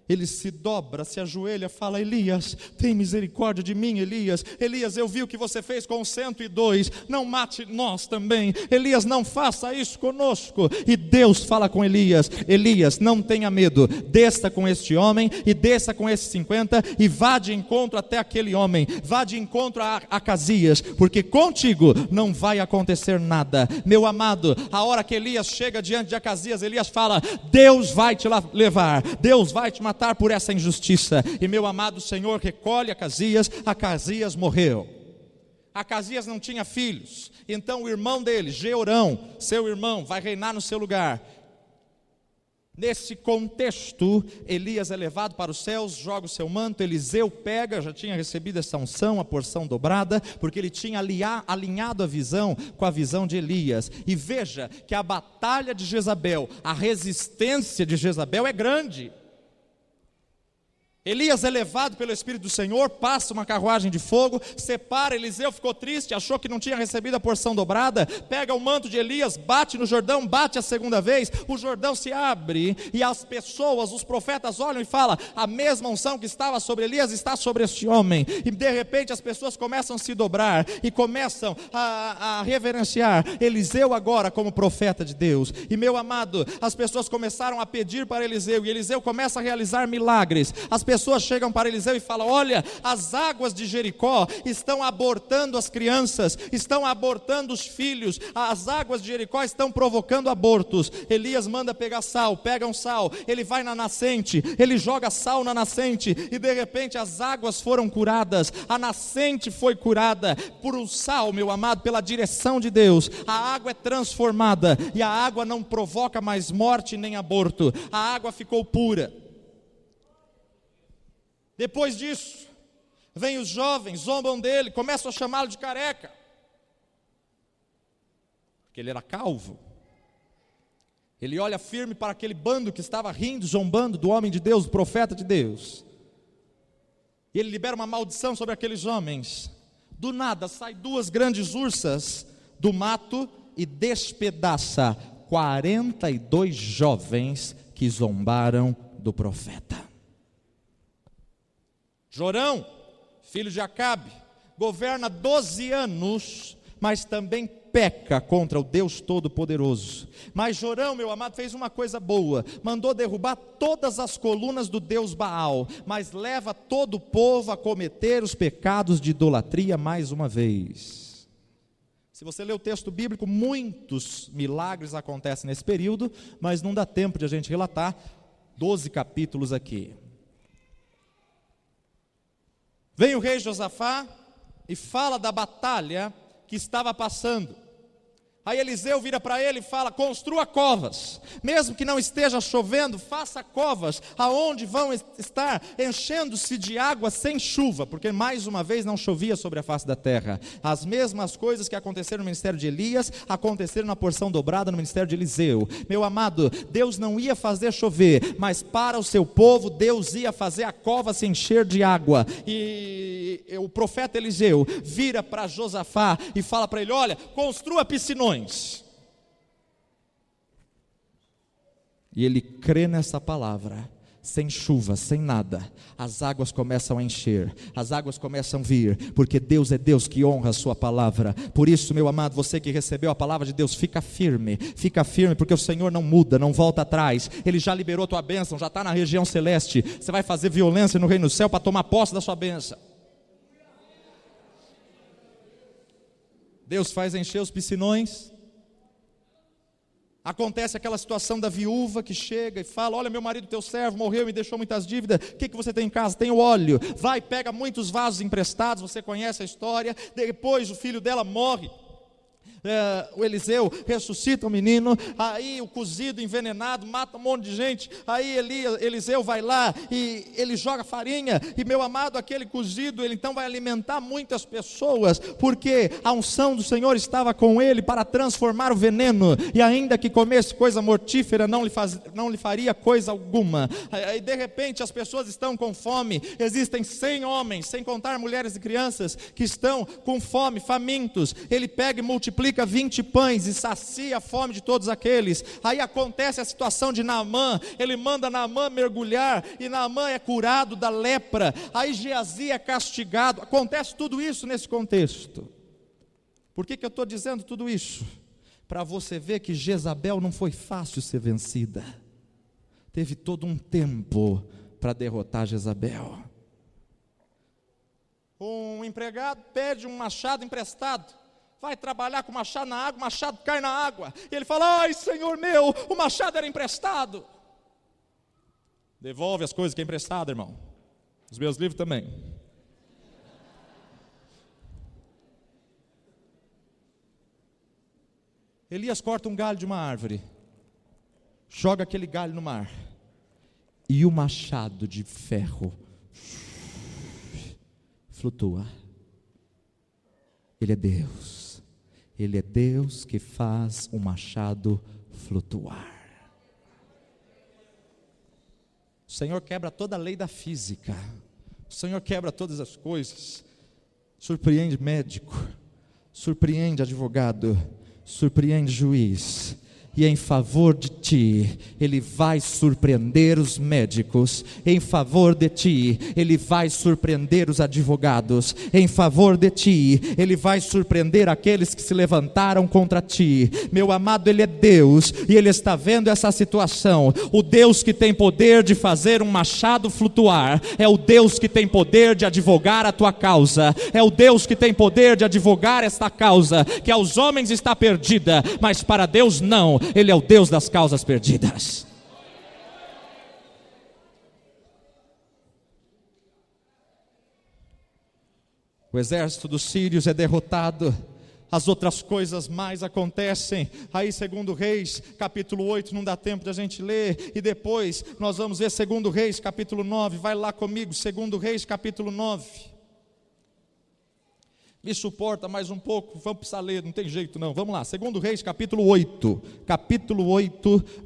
ele se dobra, se ajoelha, fala: Elias, tem misericórdia de mim, Elias. Elias, eu vi o que você fez com 102, não mate nós também. Elias, não faça isso conosco. E Deus fala com Elias: Elias, não tenha medo, desça com este homem e desça com esses 50 e vá de encontro até aquele homem, vá de encontro a Acasias, porque contigo não vai acontecer nada. Meu amado, a hora que Elias chega diante de Acasias, Elias fala: Deus vai te levar, Deus vai te matar por essa injustiça. E meu amado, o Senhor recolhe Acasias. Acasias morreu. Acasias não tinha filhos, então o irmão dele, Jeorão, seu irmão, vai reinar no seu lugar. Nesse contexto, Elias é levado para os céus, joga o seu manto. Eliseu pega, já tinha recebido essa unção, a porção dobrada, porque ele tinha alinhado a visão com a visão de Elias. E veja que a batalha de Jezabel, a resistência de Jezabel é grande. Elias é levado pelo Espírito do Senhor, passa uma carruagem de fogo, separa. Eliseu ficou triste, achou que não tinha recebido a porção dobrada, pega o manto de Elias, bate no Jordão, bate a segunda vez, o Jordão se abre, e as pessoas, os profetas olham e falam: a mesma unção que estava sobre Elias está sobre este homem. E de repente as pessoas começam a se dobrar, e começam a reverenciar Eliseu agora como profeta de Deus. E meu amado, as pessoas começaram a pedir para Eliseu, e Eliseu começa a realizar milagres. As pessoas pessoas chegam para Eliseu e falam: olha, as águas de Jericó estão abortando as crianças, estão abortando os filhos, as águas de Jericó estão provocando abortos. Elias manda pegar sal, pega um sal, ele vai na nascente, ele joga sal na nascente, e de repente as águas foram curadas, a nascente foi curada, por um sal, meu amado, pela direção de Deus, a água é transformada, e a água não provoca mais morte nem aborto, a água ficou pura. Depois disso, vem os jovens, zombam dele, começam a chamá-lo de careca, porque ele era calvo. Ele olha firme para aquele bando que estava rindo, zombando do homem de Deus, do profeta de Deus, e ele libera uma maldição sobre aqueles homens. Do nada, sai duas grandes ursas do mato e despedaça 42 jovens que zombaram do profeta. Jorão, filho de Acabe, governa 12 anos, mas também peca contra o Deus Todo-Poderoso. Mas Jorão, meu amado, fez uma coisa boa, mandou derrubar todas as colunas do Deus Baal, mas leva todo o povo a cometer os pecados de idolatria mais uma vez. Se você ler o texto bíblico, muitos milagres acontecem nesse período, mas não dá tempo de a gente relatar 12 capítulos aqui. Vem o rei Josafá e fala da batalha que estava passando. Aí Eliseu vira para ele e fala: construa covas, mesmo que não esteja chovendo, faça covas, aonde vão estar enchendo-se de água sem chuva, porque mais uma vez não chovia sobre a face da terra. As mesmas coisas que aconteceram no ministério de Elias, aconteceram na porção dobrada no ministério de Eliseu. Meu amado, Deus não ia fazer chover, mas para o seu povo, Deus ia fazer a cova se encher de água. E o profeta Eliseu vira para Josafá e fala para ele: olha, construa piscinões. E ele crê nessa palavra. Sem chuva, sem nada, as águas começam a encher, as águas começam a vir, porque Deus é Deus que honra a sua palavra. Por isso, meu amado, você que recebeu a palavra de Deus, fica firme, porque o Senhor não muda, não volta atrás. Ele já liberou tua bênção, já está na região celeste. Você vai fazer violência no reino do céu para tomar posse da sua bênção. Deus faz encher os piscinões. Acontece aquela situação da viúva que chega e fala: olha, meu marido, teu servo, morreu e me deixou muitas dívidas. O que você tem em casa? Tenho óleo. Vai, pega muitos vasos emprestados, você conhece a história. Depois o filho dela morre. O Eliseu ressuscita o menino, aí o cozido envenenado mata um monte de gente. Aí Eliseu vai lá e ele joga farinha, e meu amado, aquele cozido, ele então vai alimentar muitas pessoas, porque a unção do Senhor estava com ele para transformar o veneno, e ainda que comesse coisa mortífera, não lhe faria coisa alguma. Aí de repente as pessoas estão com fome, existem 100 homens, sem contar mulheres e crianças, que estão com fome, famintos. Ele pega e multiplica 20 pães e sacia a fome de todos aqueles. Aí acontece a situação de Naamã, ele manda Naamã mergulhar, e Naamã é curado da lepra. Aí Geazi é castigado. Acontece tudo isso nesse contexto. Por que eu estou dizendo tudo isso? Para você ver que Jezabel não foi fácil ser vencida. Teve todo um tempo para derrotar Jezabel. Um empregado pede um machado emprestado, vai trabalhar com o machado na água, o machado cai na água, e ele fala: ai, Senhor meu, o machado era emprestado. Devolve as coisas que é emprestado, irmão. Os meus livros também. Elias corta um galho de uma árvore, joga aquele galho no mar, e o machado de ferro flutua. Ele é Deus. Ele é Deus que faz o machado flutuar. O Senhor quebra toda a lei da física. O Senhor quebra todas as coisas. Surpreende médico, surpreende advogado, surpreende juiz. E em favor de ti, Ele vai surpreender os médicos. Em favor de ti, Ele vai surpreender os advogados. Em favor de ti, Ele vai surpreender aqueles que se levantaram contra ti. Meu amado, Ele é Deus, e Ele está vendo essa situação. O Deus que tem poder de fazer um machado flutuar, é o Deus que tem poder de advogar a tua causa. É o Deus que tem poder de advogar esta causa, que aos homens está perdida, mas para Deus não. Ele é o Deus das causas perdidas. O exército dos sírios é derrotado. As outras coisas mais acontecem. Aí 2 Reis, capítulo 8, não dá tempo de a gente ler. E depois nós vamos ver 2 Reis, capítulo 9. Vai lá comigo, 2 Reis, capítulo 9. Me suporta mais um pouco, vamos precisar ler, não tem jeito não. Vamos lá, 2 Reis, capítulo 8,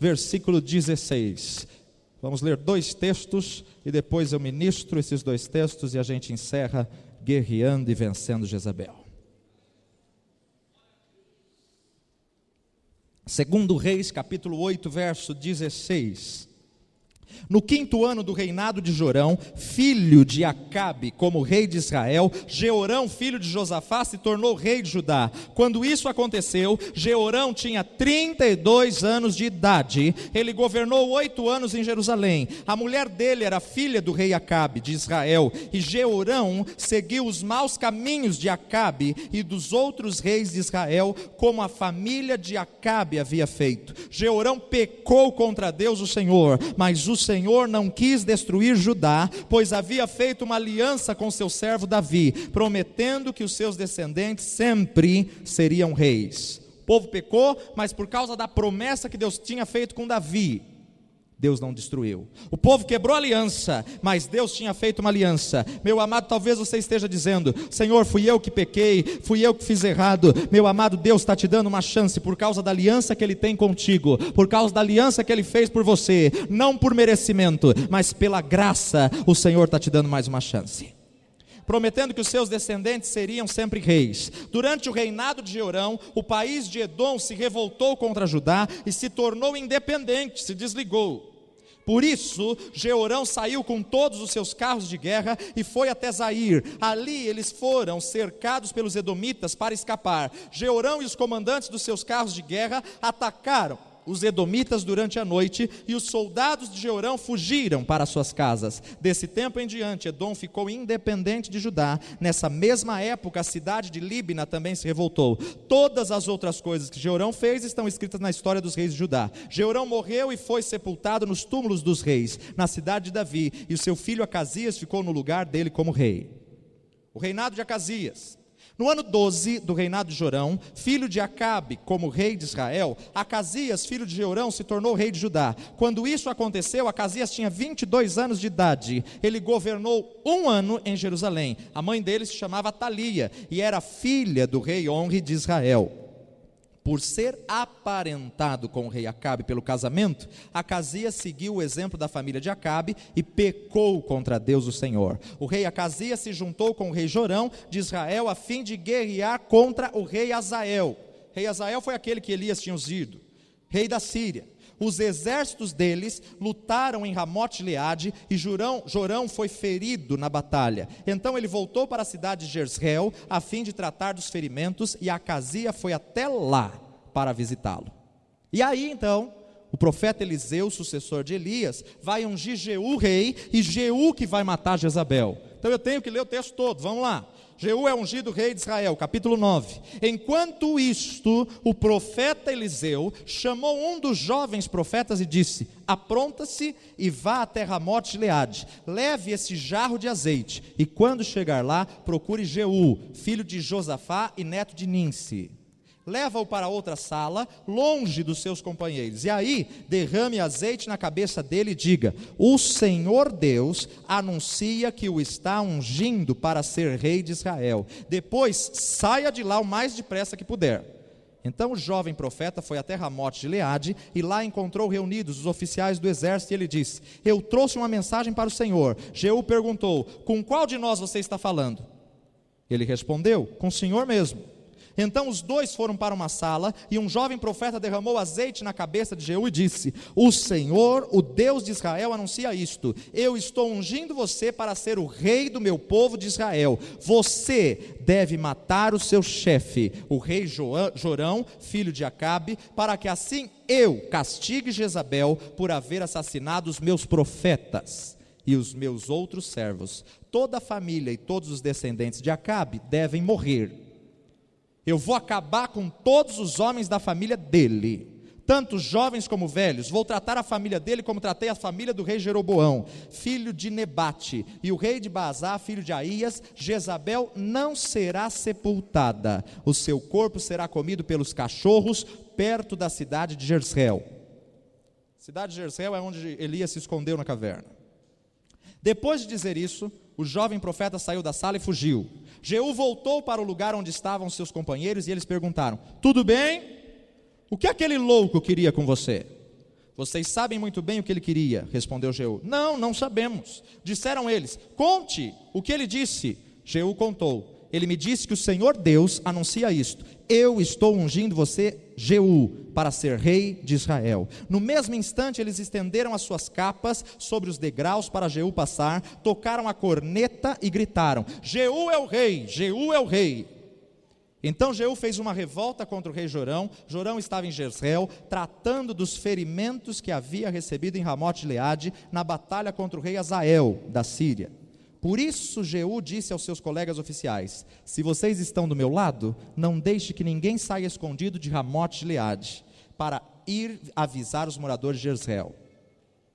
versículo 16. Vamos ler 2 textos e depois eu ministro esses 2 textos e a gente encerra guerreando e vencendo Jezabel. 2 Reis, capítulo 8, verso 16. No 5º ano do reinado de Jorão, filho de Acabe, como rei de Israel, Jeorão, filho de Josafá, se tornou rei de Judá. Quando isso aconteceu, Jeorão tinha 32 anos de idade. Ele governou 8 anos em Jerusalém. A mulher dele era filha do rei Acabe, de Israel. E Jeorão seguiu os maus caminhos de Acabe e dos outros reis de Israel, como a família de Acabe havia feito. Jeorão pecou contra Deus, o Senhor, mas o Senhor não quis destruir Judá, pois havia feito uma aliança com seu servo Davi, prometendo que os seus descendentes sempre seriam reis. O povo pecou, mas por causa da promessa que Deus tinha feito com Davi, Deus não destruiu. O povo quebrou a aliança, mas Deus tinha feito uma aliança. Meu amado, talvez você esteja dizendo: Senhor, fui eu que pequei, fui eu que fiz errado. Meu amado, Deus está te dando uma chance por causa da aliança que Ele tem contigo, por causa da aliança que Ele fez por você, não por merecimento, mas pela graça. O Senhor está te dando mais uma chance, prometendo que os seus descendentes seriam sempre reis. Durante o reinado de Jeorão, o país de Edom se revoltou contra Judá e se tornou independente, se desligou. Por isso, Jeorão saiu com todos os seus carros de guerra e foi até Zair. Ali eles foram cercados pelos edomitas para escapar. Jeorão e os comandantes dos seus carros de guerra atacaram os edomitas durante a noite, e os soldados de Jeorão fugiram para suas casas. Desse tempo em diante, Edom ficou independente de Judá. Nessa mesma época, a cidade de Líbina também se revoltou. Todas as outras coisas que Jeorão fez estão escritas na história dos reis de Judá. Jeorão morreu e foi sepultado nos túmulos dos reis, na cidade de Davi, e o seu filho Acasias ficou no lugar dele como rei. O reinado de Acasias. No ano 12 do reinado de Jorão, filho de Acabe, como rei de Israel, Acasias, filho de Jeorão, se tornou rei de Judá. Quando isso aconteceu, Acasias tinha 22 anos de idade. Ele governou 1 ano em Jerusalém. A mãe dele se chamava Atalia e era filha do rei Onri de Israel. Por ser aparentado com o rei Acabe pelo casamento, Acasias seguiu o exemplo da família de Acabe e pecou contra Deus o Senhor. O rei Acasias se juntou com o rei Jorão de Israel a fim de guerrear contra o rei Azael. O rei Azael foi aquele que Elias tinha ungido, rei da Síria. Os exércitos deles lutaram em Ramote-Gileade e Jorão foi ferido na batalha. Então ele voltou para a cidade de Jezreel a fim de tratar dos ferimentos, e Acasias foi até lá para visitá-lo. E aí então o profeta Eliseu, sucessor de Elias, vai ungir Jeú rei, e Jeú que vai matar Jezabel. Então eu tenho que ler o texto todo, vamos lá. Jeú é ungido rei de Israel, capítulo 9. Enquanto isto, o profeta Eliseu chamou um dos jovens profetas e disse: apronta-se e vá até Ramote-Gileade, leve esse jarro de azeite, e quando chegar lá, procure Jeú, filho de Josafá e neto de Ninsi. Leva-o para outra sala, longe dos seus companheiros, e aí derrame azeite na cabeça dele e diga: o Senhor Deus anuncia que o está ungindo para ser rei de Israel. Depois saia de lá o mais depressa que puder. Então o jovem profeta foi até Ramote-Gileade e lá encontrou reunidos os oficiais do exército, e ele disse: eu trouxe uma mensagem para o Senhor. Jeú perguntou: com qual de nós você está falando? Ele respondeu: com o Senhor mesmo. Então os dois foram para uma sala, e um jovem profeta derramou azeite na cabeça de Jeú e disse: o Senhor, o Deus de Israel, anuncia isto: eu estou ungindo você para ser o rei do meu povo de Israel. Você deve matar o seu chefe, o rei Jorão, filho de Acabe, para que assim eu castigue Jezabel por haver assassinado os meus profetas e os meus outros servos. Toda a família e todos os descendentes de Acabe devem morrer. Eu vou acabar com todos os homens da família dele, tanto jovens como velhos. Vou tratar a família dele como tratei a família do rei Jeroboão, filho de Nebate, e o rei de Baasá, filho de Aías. Jezabel não será sepultada, o seu corpo será comido pelos cachorros, perto da cidade de Jezreel. A cidade de Jezreel é onde Elias se escondeu na caverna. Depois de dizer isso, o jovem profeta saiu da sala e fugiu. Jeú voltou para o lugar onde estavam seus companheiros, e eles perguntaram: tudo bem? O que aquele louco queria com você? Vocês sabem muito bem o que ele queria, respondeu Jeú. Não sabemos. Disseram eles: conte o que ele disse. Jeú contou. Ele me disse que o Senhor Deus anuncia isto: eu estou ungindo você, Jeú, para ser rei de Israel. No mesmo instante eles estenderam as suas capas sobre os degraus para Jeú passar, tocaram a corneta e gritaram: Jeú é o rei, Jeú é o rei. Então Jeú fez uma revolta contra o rei Jorão. Jorão estava em Jezreel, tratando dos ferimentos que havia recebido em Ramote-Gileade, na batalha contra o rei Hazael, da Síria. Por isso Jeú disse aos seus colegas oficiais: se vocês estão do meu lado, não deixe que ninguém saia escondido de Ramote-Gileade, para ir avisar os moradores de Jezreel.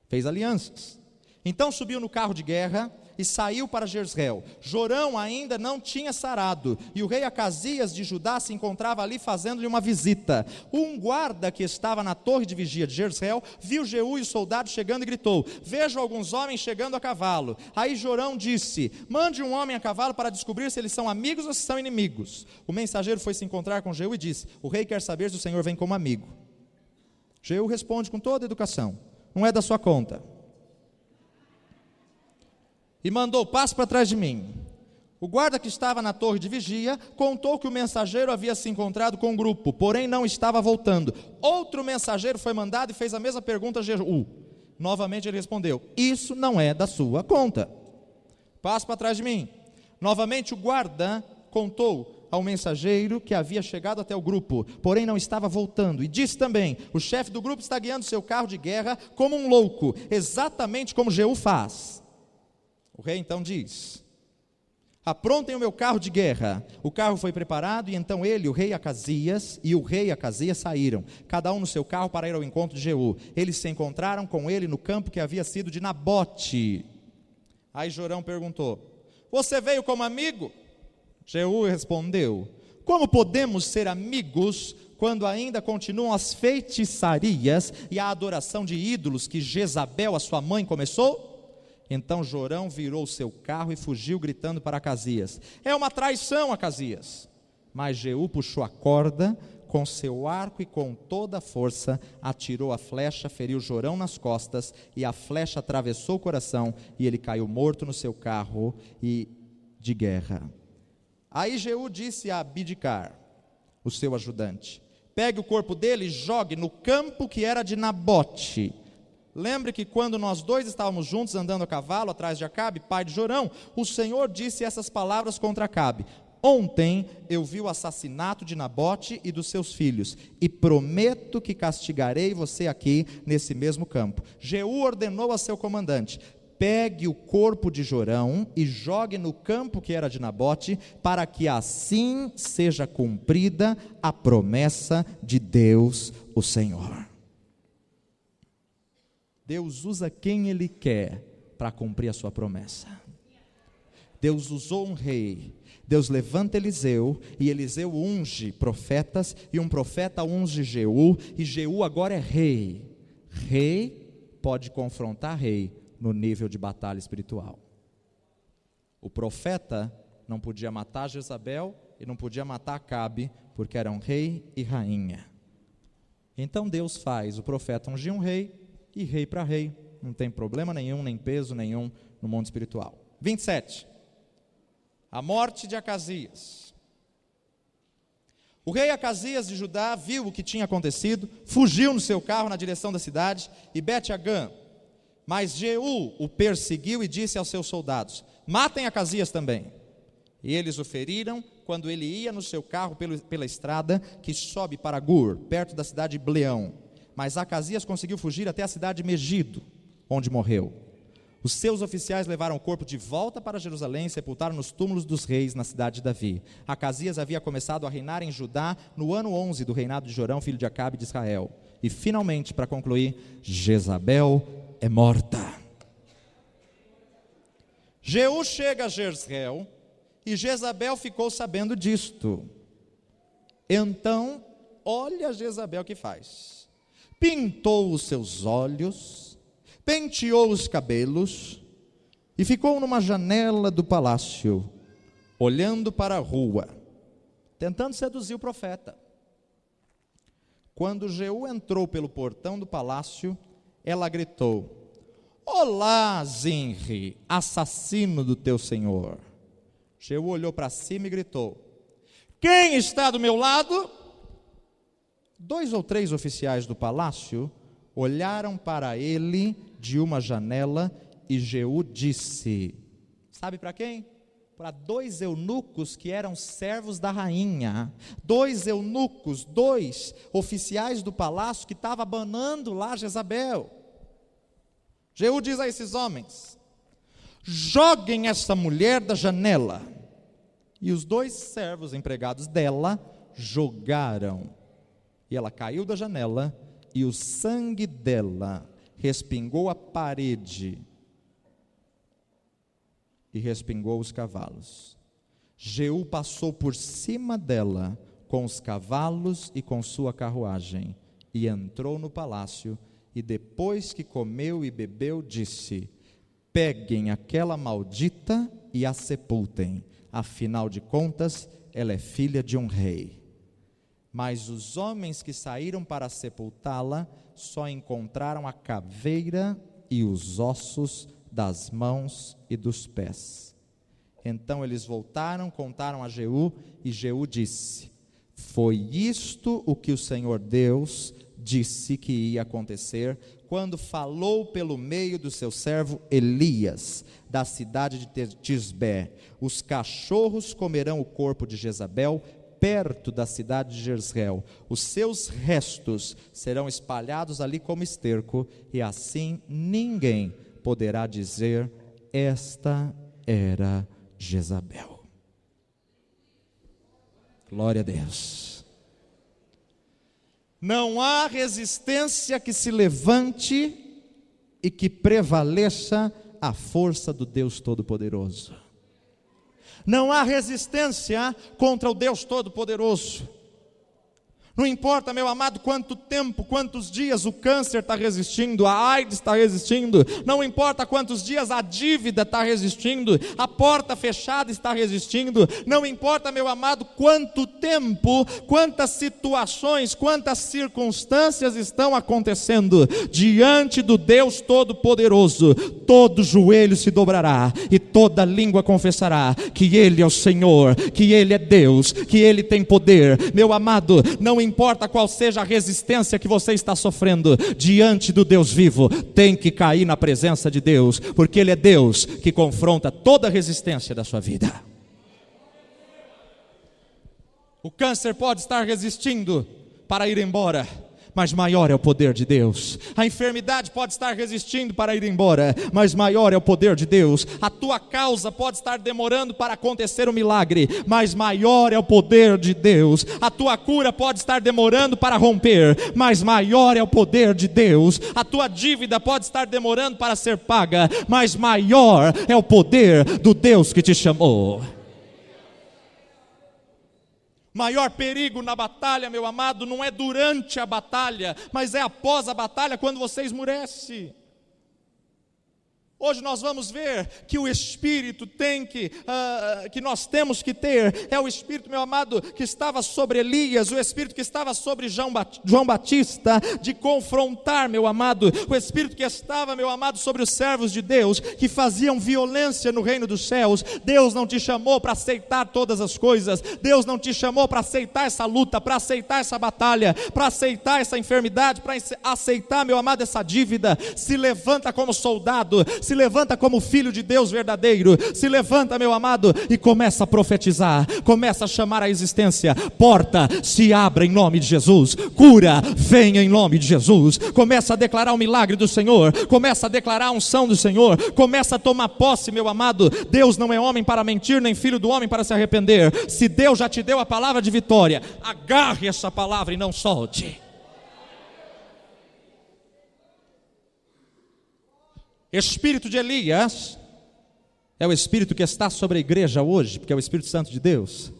Fez alianças. Então subiu no carro de guerra e saiu para Jezreel. Jorão ainda não tinha sarado, e o rei Acasias de Judá se encontrava ali fazendo-lhe uma visita. Um guarda que estava na torre de vigia de Jezreel viu Jeú e os soldados chegando e gritou: vejo alguns homens chegando a cavalo. Aí Jorão disse: mande um homem a cavalo para descobrir se eles são amigos ou se são inimigos. O mensageiro foi se encontrar com Jeú e disse: o rei quer saber se o Senhor vem como amigo. Jeú responde com toda a educação: não é da sua conta. E mandou: passe para trás de mim. O guarda que estava na torre de vigia contou que o mensageiro havia se encontrado com um grupo, porém não estava voltando. Outro mensageiro foi mandado e fez a mesma pergunta a Jeú. Novamente ele respondeu: isso não é da sua conta. Passe para trás de mim. Novamente o guarda contou ao mensageiro que havia chegado até o grupo, porém não estava voltando, e disse também: o chefe do grupo está guiando seu carro de guerra como um louco, exatamente como Jeú faz. O rei então diz: aprontem o meu carro de guerra. O carro foi preparado, e então ele, o rei Acasias saíram, cada um no seu carro, para ir ao encontro de Jeú. Eles se encontraram com ele no campo que havia sido de Nabote. Aí Jorão perguntou: você veio como amigo? Jeú respondeu: como podemos ser amigos quando ainda continuam as feitiçarias e a adoração de ídolos que Jezabel, a sua mãe, começou? Então Jorão virou seu carro e fugiu, gritando para Acasias: é uma traição, Acasias. Mas Jeú puxou a corda com seu arco e com toda a força atirou a flecha, feriu Jorão nas costas, e a flecha atravessou o coração, e ele caiu morto no seu carro e de guerra. Aí Jeú disse a Abidcar, o seu ajudante: pegue o corpo dele e jogue no campo que era de Nabote. Lembre que quando nós dois estávamos juntos andando a cavalo atrás de Acabe, pai de Jorão, o Senhor disse essas palavras contra Acabe: ontem eu vi o assassinato de Nabote e dos seus filhos, e prometo que castigarei você aqui nesse mesmo campo. Jeú ordenou a seu comandante: pegue o corpo de Jorão e jogue no campo que era de Nabote, para que assim seja cumprida a promessa de Deus, o Senhor. Deus usa quem Ele quer para cumprir a sua promessa. Deus usou um rei, Deus levanta Eliseu, e Eliseu unge profetas, e um profeta unge Jeú, e Jeú agora é rei. Rei pode confrontar rei no nível de batalha espiritual. O profeta não podia matar Jezabel e não podia matar Acabe, porque eram rei e rainha. Então Deus faz o profeta ungir um rei, e rei para rei, não tem problema nenhum, nem peso nenhum no mundo espiritual. 27. A morte de Acasias. O rei Acasias de Judá viu o que tinha acontecido, fugiu no seu carro na direção da cidade e Bet-Agã. Mas Jeú o perseguiu e disse aos seus soldados: matem Acasias também. E eles o feriram quando ele ia no seu carro pela estrada que sobe para Gur, perto da cidade de Bleão. Mas Acasias conseguiu fugir até a cidade de Megido, onde morreu. Os seus oficiais levaram o corpo de volta para Jerusalém e sepultaram nos túmulos dos reis na cidade de Davi. Acasias havia começado a reinar em Judá no ano 11 do reinado de Jorão, filho de Acabe de Israel. E finalmente, para concluir, Jezabel é morta. Jeú chega a Jezreel e Jezabel ficou sabendo disto. Então, olha Jezabel o que faz. Pintou os seus olhos, penteou os cabelos e ficou numa janela do palácio, olhando para a rua, tentando seduzir o profeta. Quando Jeú entrou pelo portão do palácio, ela gritou: olá, Zinri, assassino do teu senhor. Jeú olhou para cima e gritou: quem está do meu lado? 2 ou 3 oficiais do palácio olharam para ele de uma janela e Jeú disse: sabe para quem? Para 2 eunucos que eram servos da rainha. 2 eunucos, 2 oficiais do palácio que estavam abanando lá Jezabel. Jeú diz a esses homens: joguem essa mulher da janela. E os 2 servos empregados dela jogaram. E ela caiu da janela e o sangue dela respingou a parede e respingou os cavalos. Jeú passou por cima dela com os cavalos e com sua carruagem e entrou no palácio, e depois que comeu e bebeu, disse: peguem aquela maldita e a sepultem, afinal de contas, ela é filha de um rei. Mas os homens que saíram para sepultá-la só encontraram a caveira e os ossos das mãos e dos pés. Então eles voltaram, contaram a Jeú, e Jeú disse: foi isto o que o Senhor Deus disse que ia acontecer, quando falou pelo meio do seu servo Elias, da cidade de Tisbé: os cachorros comerão o corpo de Jezabel, perto da cidade de Jezreel, os seus restos serão espalhados ali como esterco, e assim ninguém poderá dizer: esta era Jezabel. Glória a Deus. Não há resistência que se levante e que prevaleça a força do Deus Todo-Poderoso. Não há resistência contra o Deus Todo-Poderoso. Não importa, meu amado, quanto tempo, quantos dias o câncer está resistindo, a AIDS está resistindo, não importa quantos dias a dívida está resistindo, a porta fechada está resistindo, não importa, meu amado, quanto tempo, quantas situações, quantas circunstâncias estão acontecendo, diante do Deus Todo-Poderoso, todo joelho se dobrará e toda língua confessará que Ele é o Senhor, que Ele é Deus, que Ele tem poder. Meu amado, não importa qual seja a resistência que você está sofrendo, diante do Deus vivo, tem que cair na presença de Deus, porque Ele é Deus que confronta toda a resistência da sua vida. O câncer pode estar resistindo para ir embora, mas maior é o poder de Deus. A enfermidade pode estar resistindo para ir embora, mas maior é o poder de Deus. A tua causa pode estar demorando para acontecer um milagre, mas maior é o poder de Deus. A tua cura pode estar demorando para romper, mas maior é o poder de Deus. A tua dívida pode estar demorando para ser paga, mas maior é o poder do Deus que te chamou. Maior perigo na batalha, meu amado, não é durante a batalha, mas é após a batalha, quando você esmurece. Hoje nós vamos ver que o Espírito que nós temos que ter, é o Espírito, meu amado, que estava sobre Elias, o Espírito que estava sobre João Batista, de confrontar, meu amado, o Espírito que estava, meu amado, sobre os servos de Deus, que faziam violência no reino dos céus. Deus não te chamou para aceitar todas as coisas, Deus não te chamou para aceitar essa luta, para aceitar essa batalha, para aceitar essa enfermidade, para aceitar, meu amado, essa dívida. Se levanta como soldado, se levanta como filho de Deus verdadeiro, se levanta, meu amado, e começa a profetizar, começa a chamar a existência. Porta se abre em nome de Jesus, cura venha em nome de Jesus. Começa a declarar o milagre do Senhor, começa a declarar a unção do Senhor, começa a tomar posse, meu amado. Deus não é homem para mentir, nem filho do homem para se arrepender. Se Deus já te deu a palavra de vitória, agarre essa palavra e não solte. Espírito de Elias é o Espírito que está sobre a igreja hoje, porque é o Espírito Santo de Deus.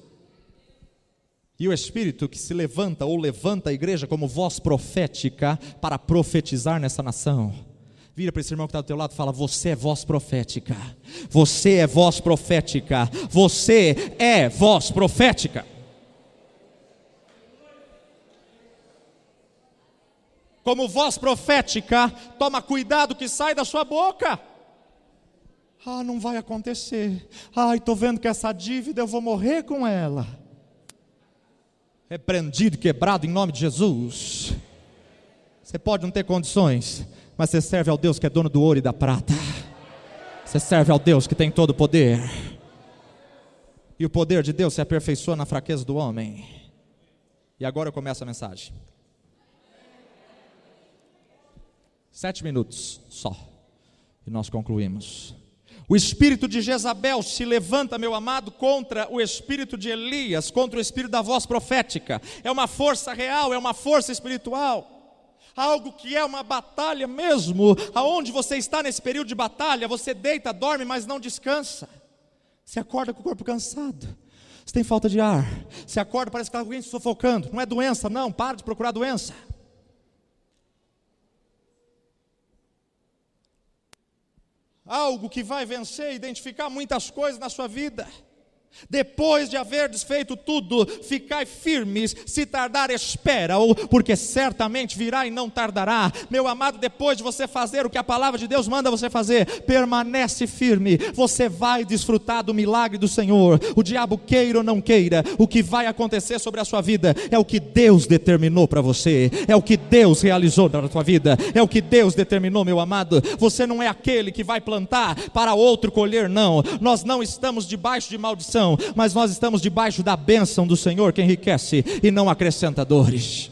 E o Espírito que se levanta ou levanta a igreja como voz profética para profetizar nessa nação. Vira para esse irmão que está do teu lado e fala: você é voz profética, você é voz profética, você é voz profética. Como voz profética, toma cuidado que sai da sua boca. Não vai acontecer. Estou vendo que essa dívida eu vou morrer com ela. Repreendido, quebrado em nome de Jesus. Você pode não ter condições, mas você serve ao Deus que é dono do ouro e da prata. Você serve ao Deus que tem todo o poder. E o poder de Deus se aperfeiçoa na fraqueza do homem. E agora eu começo a mensagem. 7 minutos só, e nós concluímos. O espírito de Jezabel se levanta, meu amado, contra o espírito de Elias, contra o espírito da voz profética. É uma força real, é uma força espiritual, algo que é uma batalha mesmo. Aonde você está nesse período de batalha, você deita, dorme, mas não descansa. Você acorda com o corpo cansado, você tem falta de ar, você acorda, parece que está alguém se sufocando. Não é doença, não, para de procurar doença. Algo que vai vencer, identificar muitas coisas na sua vida. Depois de haver desfeito tudo, ficai firmes, se tardar espera, porque certamente virá e não tardará. Meu amado, depois de você fazer o que a palavra de Deus manda você fazer, permanece firme, você vai desfrutar do milagre do Senhor. O diabo queira ou não queira, o que vai acontecer sobre a sua vida é o que Deus determinou para você, é o que Deus realizou na sua vida, é o que Deus determinou, meu amado. Você não é aquele que vai plantar para outro colher, não. Nós não estamos debaixo de maldição, mas nós estamos debaixo da bênção do Senhor, que enriquece e não acrescenta dores.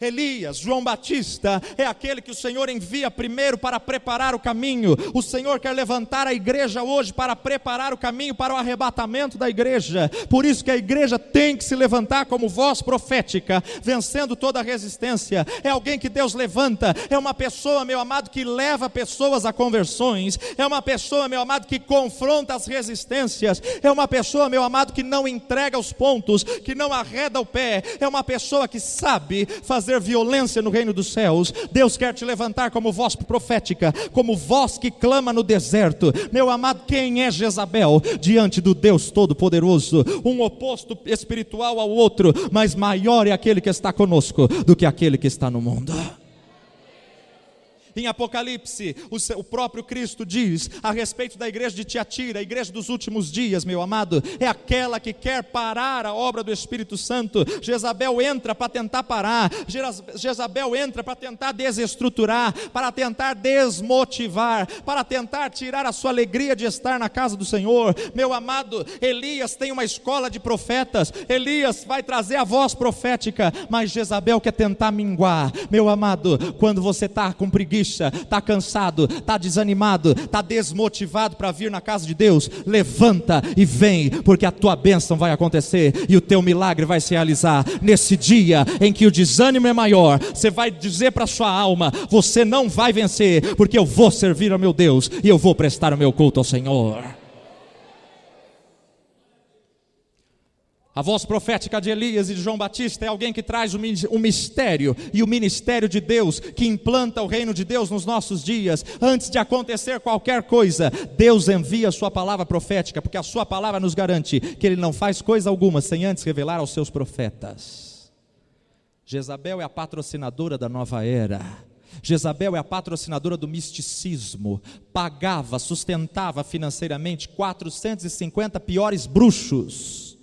Elias, João Batista, é aquele que o Senhor envia primeiro para preparar o caminho. O Senhor quer levantar a igreja hoje para preparar o caminho para o arrebatamento da igreja. Por isso que a igreja tem que se levantar como voz profética, vencendo toda a resistência. É alguém que Deus levanta, é uma pessoa, meu amado, que leva pessoas a conversões, é uma pessoa, meu amado, que confronta as resistências, é uma pessoa, meu amado, que não entrega os pontos, que não arreda o pé, é uma pessoa que sabe fazer violência no reino dos céus. Deus quer te levantar como voz profética, como voz que clama no deserto. Meu amado, quem é Jezabel diante do Deus Todo-Poderoso? Um oposto espiritual ao outro, mas maior é aquele que está conosco do que aquele que está no mundo. Em Apocalipse, o próprio Cristo diz a respeito da igreja de Tiatira, a igreja dos últimos dias, meu amado, é aquela que quer parar a obra do Espírito Santo. Jezabel entra para tentar parar, Jezabel entra para tentar desestruturar, para tentar desmotivar, para tentar tirar a sua alegria de estar na casa do Senhor. Meu amado, Elias tem uma escola de profetas, Elias vai trazer a voz profética, mas Jezabel quer tentar minguar. Meu amado, quando você está com preguiça, está cansado, está desanimado, está desmotivado para vir na casa de Deus, levanta e vem, porque a tua bênção vai acontecer e o teu milagre vai se realizar. Nesse dia em que o desânimo é maior, você vai dizer para a sua alma: você não vai vencer, porque eu vou servir ao meu Deus e eu vou prestar o meu culto ao Senhor. A voz profética de Elias e de João Batista é alguém que traz o mistério e o ministério de Deus, que implanta o reino de Deus nos nossos dias. Antes de acontecer qualquer coisa, Deus envia a sua palavra profética, porque a sua palavra nos garante que Ele não faz coisa alguma sem antes revelar aos seus profetas. Jezabel é a patrocinadora da nova era. Jezabel é a patrocinadora do misticismo. Pagava, sustentava financeiramente 450 piores bruxos,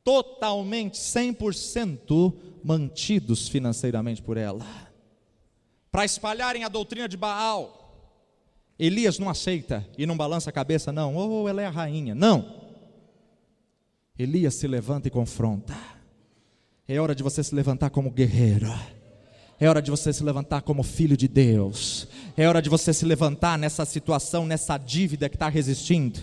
totalmente, 100% mantidos financeiramente por ela, para espalharem a doutrina de Baal. Elias não aceita e não balança a cabeça, não, ela é a rainha, não. Elias se levanta e confronta. É hora de você se levantar como guerreiro. É hora de você se levantar como filho de Deus. É hora de você se levantar nessa situação, nessa dívida que está resistindo.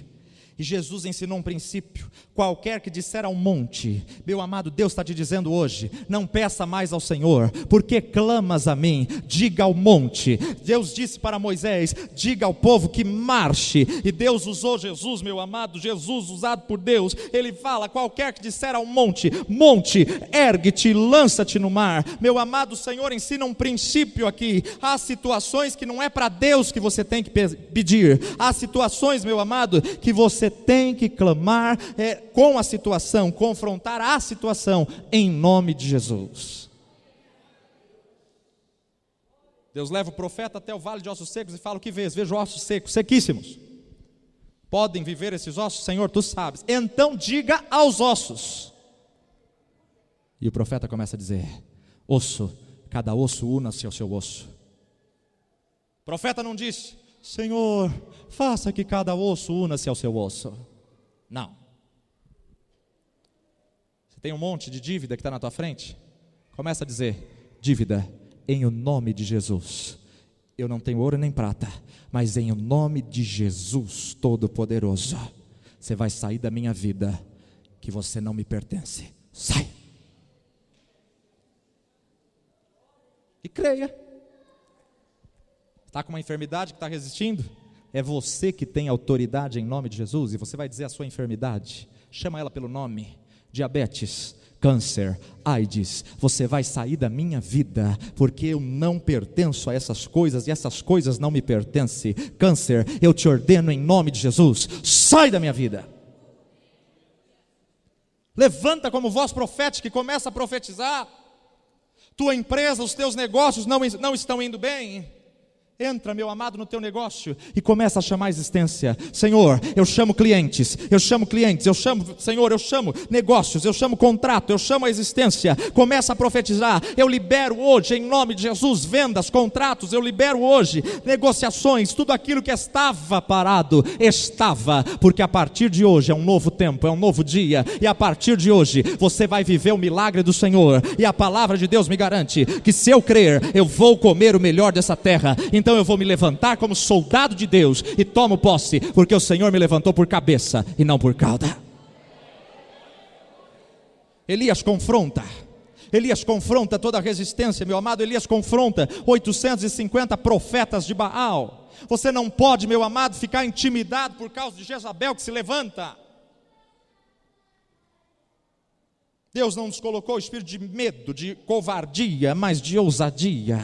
E Jesus ensinou um princípio: qualquer que disser ao monte, meu amado, Deus está te dizendo hoje, não peça mais ao Senhor, porque clamas a mim, diga ao monte. Deus disse para Moisés, diga ao povo que marche, e Deus usou Jesus, meu amado, Jesus usado por Deus, Ele fala, qualquer que disser ao monte, monte, ergue-te, lança-te no mar. Meu amado, o Senhor ensina um princípio aqui. Há situações que não é para Deus que você tem que pedir, há situações, meu amado, que você tem que clamar com a situação, confrontar a situação, em nome de Jesus. Deus leva o profeta até o vale de ossos secos e fala, o que vês? Vejo ossos secos, sequíssimos. Podem viver esses ossos? Senhor, tu sabes. Então diga aos ossos. E o profeta começa a dizer, osso, cada osso una-se ao seu osso. O profeta não disse, Senhor, faça que cada osso una-se ao seu osso. Não. Você tem um monte de dívida que está na tua frente? Começa a dizer, dívida, em o nome de Jesus. Eu não tenho ouro nem prata, mas em o nome de Jesus Todo-Poderoso, você vai sair da minha vida, que você não me pertence. Sai. E creia. Está com uma enfermidade que está resistindo? É você que tem autoridade em nome de Jesus, e você vai dizer a sua enfermidade, chama ela pelo nome, diabetes, câncer, AIDS, você vai sair da minha vida, porque eu não pertenço a essas coisas, e essas coisas não me pertencem. Câncer, eu te ordeno em nome de Jesus, sai da minha vida. Levanta como voz profética e começa a profetizar. Tua empresa, os teus negócios não estão indo bem. Entra, meu amado, no teu negócio e começa a chamar a existência. Senhor, eu chamo clientes, Senhor, eu chamo negócios, eu chamo contrato, eu chamo a existência. Começa a profetizar. Eu libero hoje, em nome de Jesus, vendas, contratos, eu libero hoje, negociações, tudo aquilo que estava parado, porque a partir de hoje é um novo tempo, é um novo dia, e a partir de hoje você vai viver o milagre do Senhor, e a palavra de Deus me garante que se eu crer, eu vou comer o melhor dessa terra. Então eu vou me levantar como soldado de Deus e tomo posse, porque o Senhor me levantou por cabeça e não por cauda. Elias confronta toda a resistência, meu amado. Elias confronta 850 profetas de Baal. Você não pode, meu amado, ficar intimidado por causa de Jezabel que se levanta. Deus não nos colocou o espírito de medo, de covardia, mas de ousadia.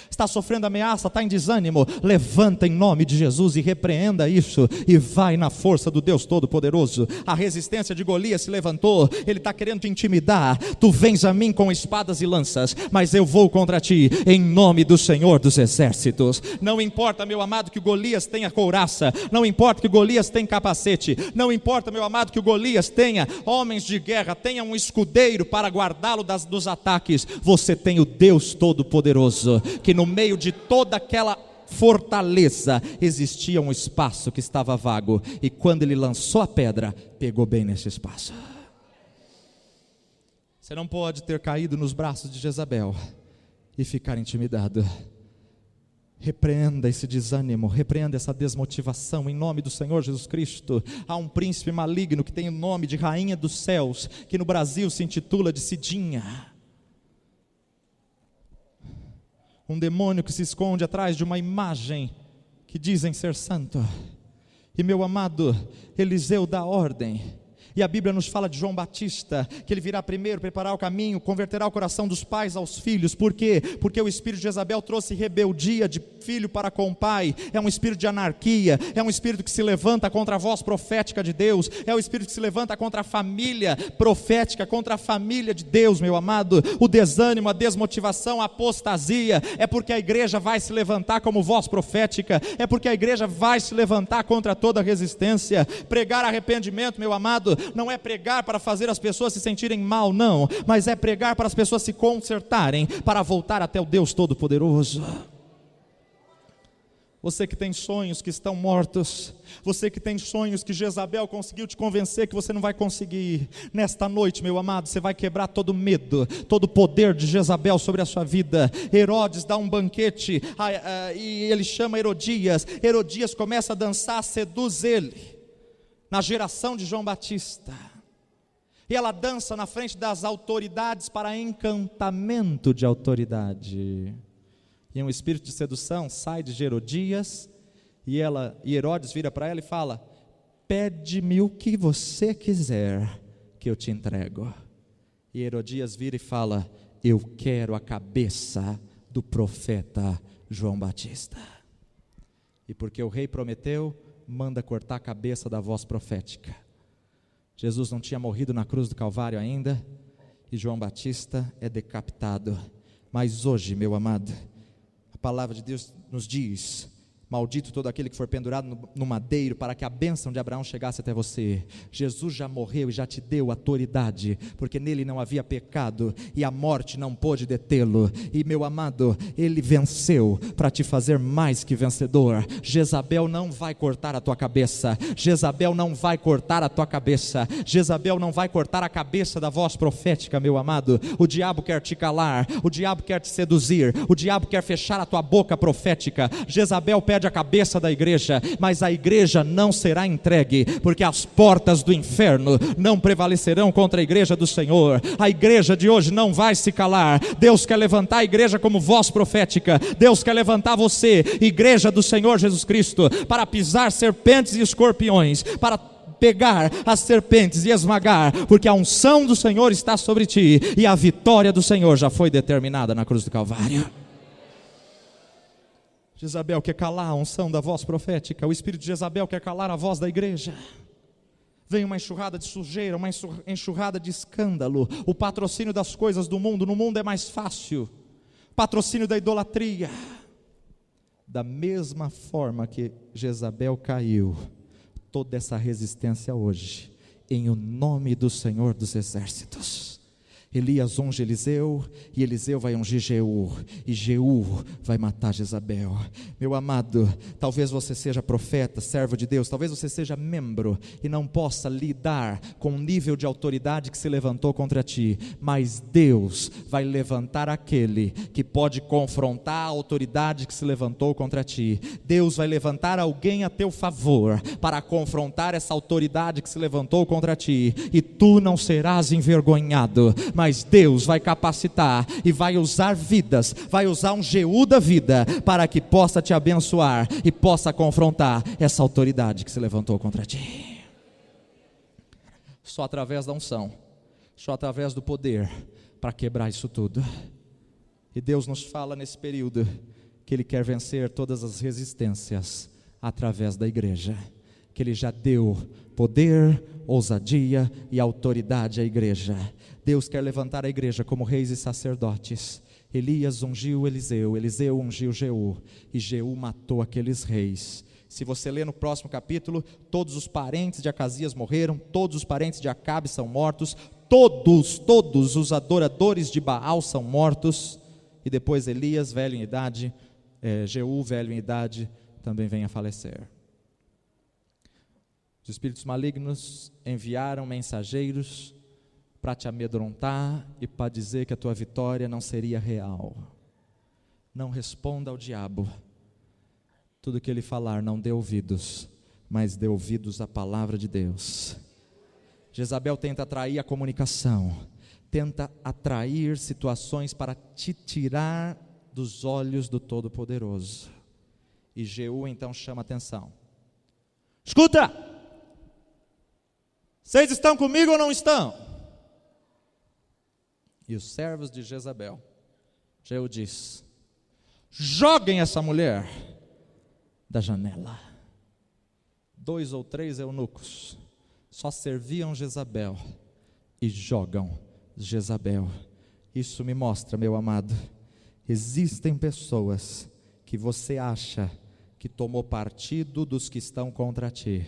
Está sofrendo ameaça, está em desânimo, levanta em nome de Jesus e repreenda isso, e vai na força do Deus Todo-Poderoso. A resistência de Golias se levantou, ele está querendo te intimidar. Tu vens a mim com espadas e lanças, mas eu vou contra ti em nome do Senhor dos Exércitos. Não importa, meu amado, que o Golias tenha couraça, não importa que o Golias tenha capacete, não importa, meu amado, que o Golias tenha homens de guerra, tenha um escudeiro para guardá-lo dos ataques. Você tem o Deus Todo-Poderoso, que no meio de toda aquela fortaleza existia um espaço que estava vago, e quando ele lançou a pedra, pegou bem nesse espaço. Você não pode ter caído nos braços de Jezabel e ficar intimidado. Repreenda esse desânimo, repreenda essa desmotivação em nome do Senhor Jesus Cristo. Há um príncipe maligno que tem o nome de Rainha dos Céus, que no Brasil se intitula de Cidinha. Um demônio que se esconde atrás de uma imagem que dizem ser santo. E meu amado, Eliseu dá ordem. E a Bíblia nos fala de João Batista, que ele virá primeiro, preparar o caminho, converterá o coração dos pais aos filhos. Por quê? Porque o espírito de Jezabel trouxe rebeldia de filho para com o pai. É um espírito de anarquia, é um espírito que se levanta contra a voz profética de Deus, é o espírito que se levanta contra a família profética, contra a família de Deus, meu amado. O desânimo, a desmotivação, a apostasia, é porque a igreja vai se levantar como voz profética, é porque a igreja vai se levantar contra toda resistência. Pregar arrependimento, meu amado, não é pregar para fazer as pessoas se sentirem mal, não, mas é pregar para as pessoas se consertarem, para voltar até o Deus Todo-Poderoso. Você que tem sonhos que estão mortos, você que tem sonhos que Jezabel conseguiu te convencer que você não vai conseguir, nesta noite, meu amado, você vai quebrar todo medo, todo poder de Jezabel sobre a sua vida. Herodes dá um banquete, e ele chama Herodias. Herodias começa a dançar, seduz ele, na geração de João Batista, e ela dança na frente das autoridades para encantamento de autoridade, e um espírito de sedução sai de Herodias, e Herodes vira para ela e fala: pede-me o que você quiser, que eu te entrego. E Herodias vira e fala: eu quero a cabeça do profeta João Batista. E porque o rei prometeu, manda cortar a cabeça da voz profética. Jesus não tinha morrido na cruz do Calvário ainda, e João Batista é decapitado. Mas hoje, meu amado, a palavra de Deus nos diz: maldito todo aquele que for pendurado no madeiro, para que a bênção de Abraão chegasse até você. Jesus já morreu e já te deu autoridade, porque nele não havia pecado, e a morte não pôde detê-lo. E meu amado, ele venceu para te fazer mais que vencedor. Jezabel não vai cortar a tua cabeça, Jezabel não vai cortar a tua cabeça, Jezabel não vai cortar a cabeça da voz profética, meu amado. O diabo quer te calar, o diabo quer te seduzir, o diabo quer fechar a tua boca profética. Jezabel pede a cabeça da igreja, mas a igreja não será entregue, porque as portas do inferno não prevalecerão contra a igreja do Senhor. A igreja de hoje não vai se calar. Deus quer levantar a igreja como voz profética. Deus quer levantar você, igreja do Senhor Jesus Cristo, para pisar serpentes e escorpiões, para pegar as serpentes e esmagar, porque a unção do Senhor está sobre ti, e a vitória do Senhor já foi determinada na cruz do Calvário. Jezabel quer calar a unção da voz profética, o espírito de Jezabel quer calar a voz da igreja. Vem uma enxurrada de sujeira, uma enxurrada de escândalo, o patrocínio das coisas do mundo. No mundo é mais fácil, patrocínio da idolatria. Da mesma forma que Jezabel caiu, toda essa resistência hoje, em o nome do Senhor dos Exércitos. Elias unge Eliseu, e Eliseu vai ungir Jeú, e Jeú vai matar Jezabel. Meu amado, talvez você seja profeta, servo de Deus, talvez você seja membro e não possa lidar com o nível de autoridade que se levantou contra ti, mas Deus vai levantar aquele que pode confrontar a autoridade que se levantou contra ti. Deus vai levantar alguém a teu favor para confrontar essa autoridade que se levantou contra ti, e tu não serás envergonhado, mas Deus vai capacitar e vai usar vidas, vai usar um Jeú da vida, para que possa te abençoar e possa confrontar essa autoridade que se levantou contra ti. Só através da unção, só através do poder, para quebrar isso tudo. E Deus nos fala nesse período que Ele quer vencer todas as resistências através da igreja, que Ele já deu poder, ousadia e autoridade à igreja. Deus quer levantar a igreja como reis e sacerdotes. Elias ungiu Eliseu, Eliseu ungiu Jeú, e Jeú matou aqueles reis. Se você ler no próximo capítulo, todos os parentes de Acasias morreram, todos os parentes de Acabe são mortos, todos os adoradores de Baal são mortos, e depois Elias, velho em idade, Jeú, velho em idade, também vem a falecer. Os espíritos malignos enviaram mensageiros para te amedrontar e para dizer que a tua vitória não seria real. Não responda ao diabo. Tudo que ele falar, não dê ouvidos, mas dê ouvidos à palavra de Deus. Jezabel tenta atrair a comunicação, tenta atrair situações para te tirar dos olhos do Todo-Poderoso. E Jeú então chama atenção. Escuta! Vocês estão comigo ou não estão? E os servos de Jezabel, Jeú diz: joguem essa mulher da janela. 2 ou 3 eunucos só serviam Jezabel e jogam Jezabel. Isso me mostra, meu amado, existem pessoas que você acha que tomou partido dos que estão contra ti,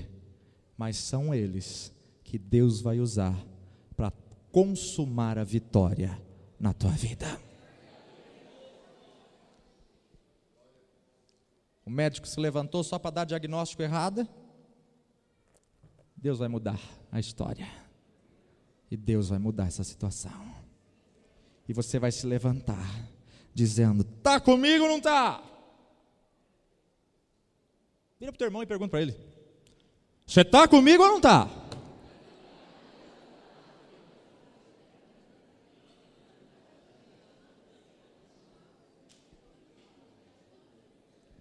mas são eles que Deus vai usar para consumar a vitória na tua vida. O médico se levantou só para dar diagnóstico errado. Deus vai mudar a história, e Deus vai mudar essa situação, e você vai se levantar dizendo: está comigo ou não está? Vira para o teu irmão e pergunta para ele: você está comigo ou não está?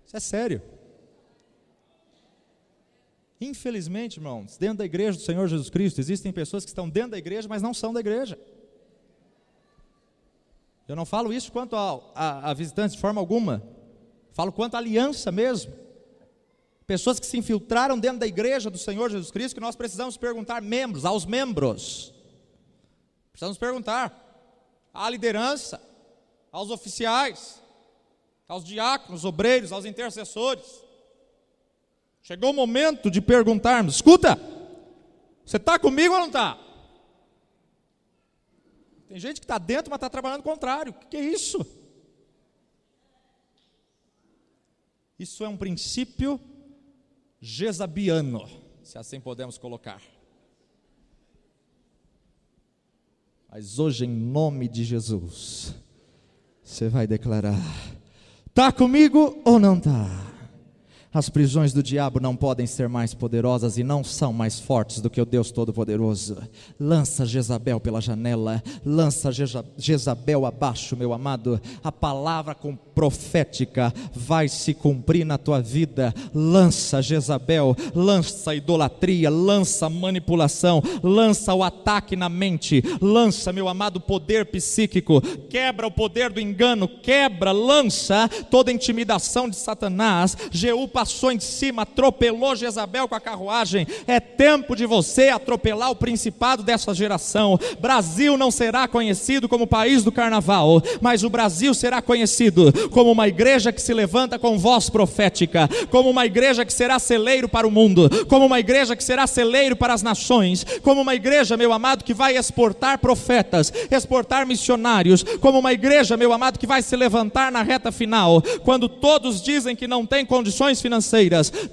Isso é sério. Infelizmente, irmãos, dentro da igreja do Senhor Jesus Cristo, existem pessoas que estão dentro da igreja, mas não são da igreja. Eu não falo isso quanto a visitantes de forma alguma, falo quanto a aliança mesmo. Pessoas que se infiltraram dentro da igreja do Senhor Jesus Cristo, que nós precisamos perguntar aos membros. Precisamos perguntar à liderança, aos oficiais, aos diáconos, obreiros, aos intercessores. Chegou o momento de perguntarmos: escuta, você está comigo ou não está? Tem gente que está dentro, mas está trabalhando o contrário. O que é isso? Isso é um princípio jezabiano, se assim podemos colocar. Mas hoje, em nome de Jesus, você vai declarar: está comigo ou não está? As prisões do diabo não podem ser mais poderosas e não são mais fortes do que o Deus Todo-Poderoso. Lança Jezabel pela janela, lança Jezabel abaixo, meu amado. A palavra profética vai se cumprir na tua vida. Lança Jezabel, lança a idolatria, lança a manipulação, lança o ataque na mente, lança, meu amado, o poder psíquico, quebra o poder do engano, lança toda a intimidação de Satanás. Jeú passou em cima, atropelou Jezabel com a carruagem. É tempo de você atropelar o principado dessa geração. Brasil não será conhecido como o país do carnaval, mas o Brasil será conhecido como uma igreja que se levanta com voz profética, como uma igreja que será celeiro para o mundo, como uma igreja que será celeiro para as nações, como uma igreja, meu amado, que vai exportar profetas, exportar missionários, como uma igreja, meu amado, que vai se levantar na reta final, quando todos dizem que não tem condições financeiras.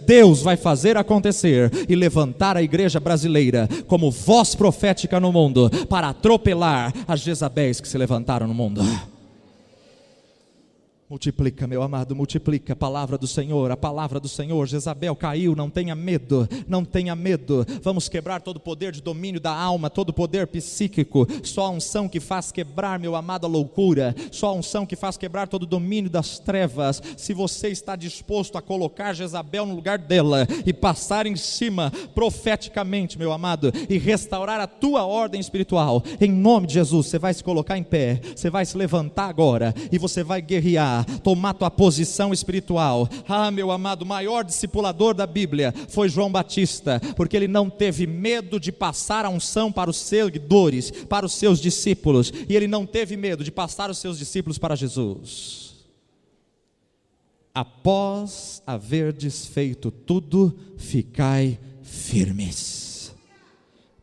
Deus vai fazer acontecer e levantar a igreja brasileira como voz profética no mundo, para atropelar as Jezabéis que se levantaram no mundo. Multiplica, meu amado, multiplica a palavra do Senhor, a palavra do Senhor. Jezabel caiu, não tenha medo, não tenha medo. Vamos quebrar todo o poder de domínio da alma, todo o poder psíquico. Só a unção que faz quebrar, meu amado, a loucura. Só a unção que faz quebrar todo o domínio das trevas. Se você está disposto a colocar Jezabel no lugar dela e passar em cima profeticamente, meu amado, e restaurar a tua ordem espiritual, em nome de Jesus, você vai se colocar em pé, você vai se levantar agora e você vai guerrear, tomar tua posição espiritual. Meu amado, o maior discipulador da Bíblia foi João Batista, porque ele não teve medo de passar a unção para os seguidores, para os seus discípulos, e ele não teve medo de passar os seus discípulos para Jesus. Após haver desfeito tudo, ficai firmes.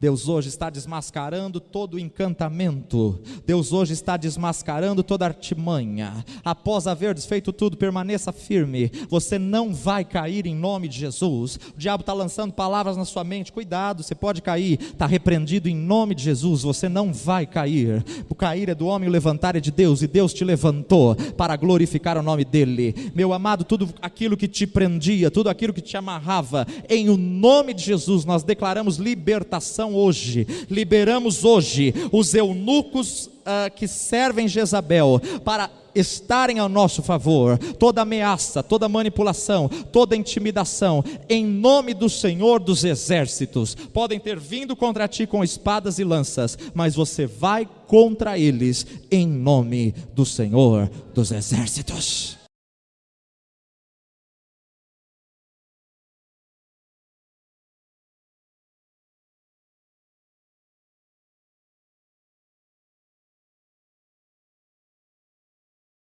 Deus hoje está desmascarando todo o encantamento. Deus hoje está desmascarando toda artimanha. Após haver desfeito tudo, permaneça firme. Você não vai cair em nome de Jesus. O diabo está lançando palavras na sua mente. Cuidado, você pode cair. Está repreendido em nome de Jesus. Você não vai cair. O cair é do homem, o levantar é de Deus. E Deus te levantou para glorificar o nome dEle. Meu amado, tudo aquilo que te prendia, tudo aquilo que te amarrava, em o nome de Jesus, nós declaramos libertação oração hoje, liberamos hoje os eunucos que servem Jezabel para estarem ao nosso favor. Toda ameaça, toda manipulação, toda intimidação, em nome do Senhor dos exércitos, podem ter vindo contra ti com espadas e lanças, mas você vai contra eles em nome do Senhor dos exércitos.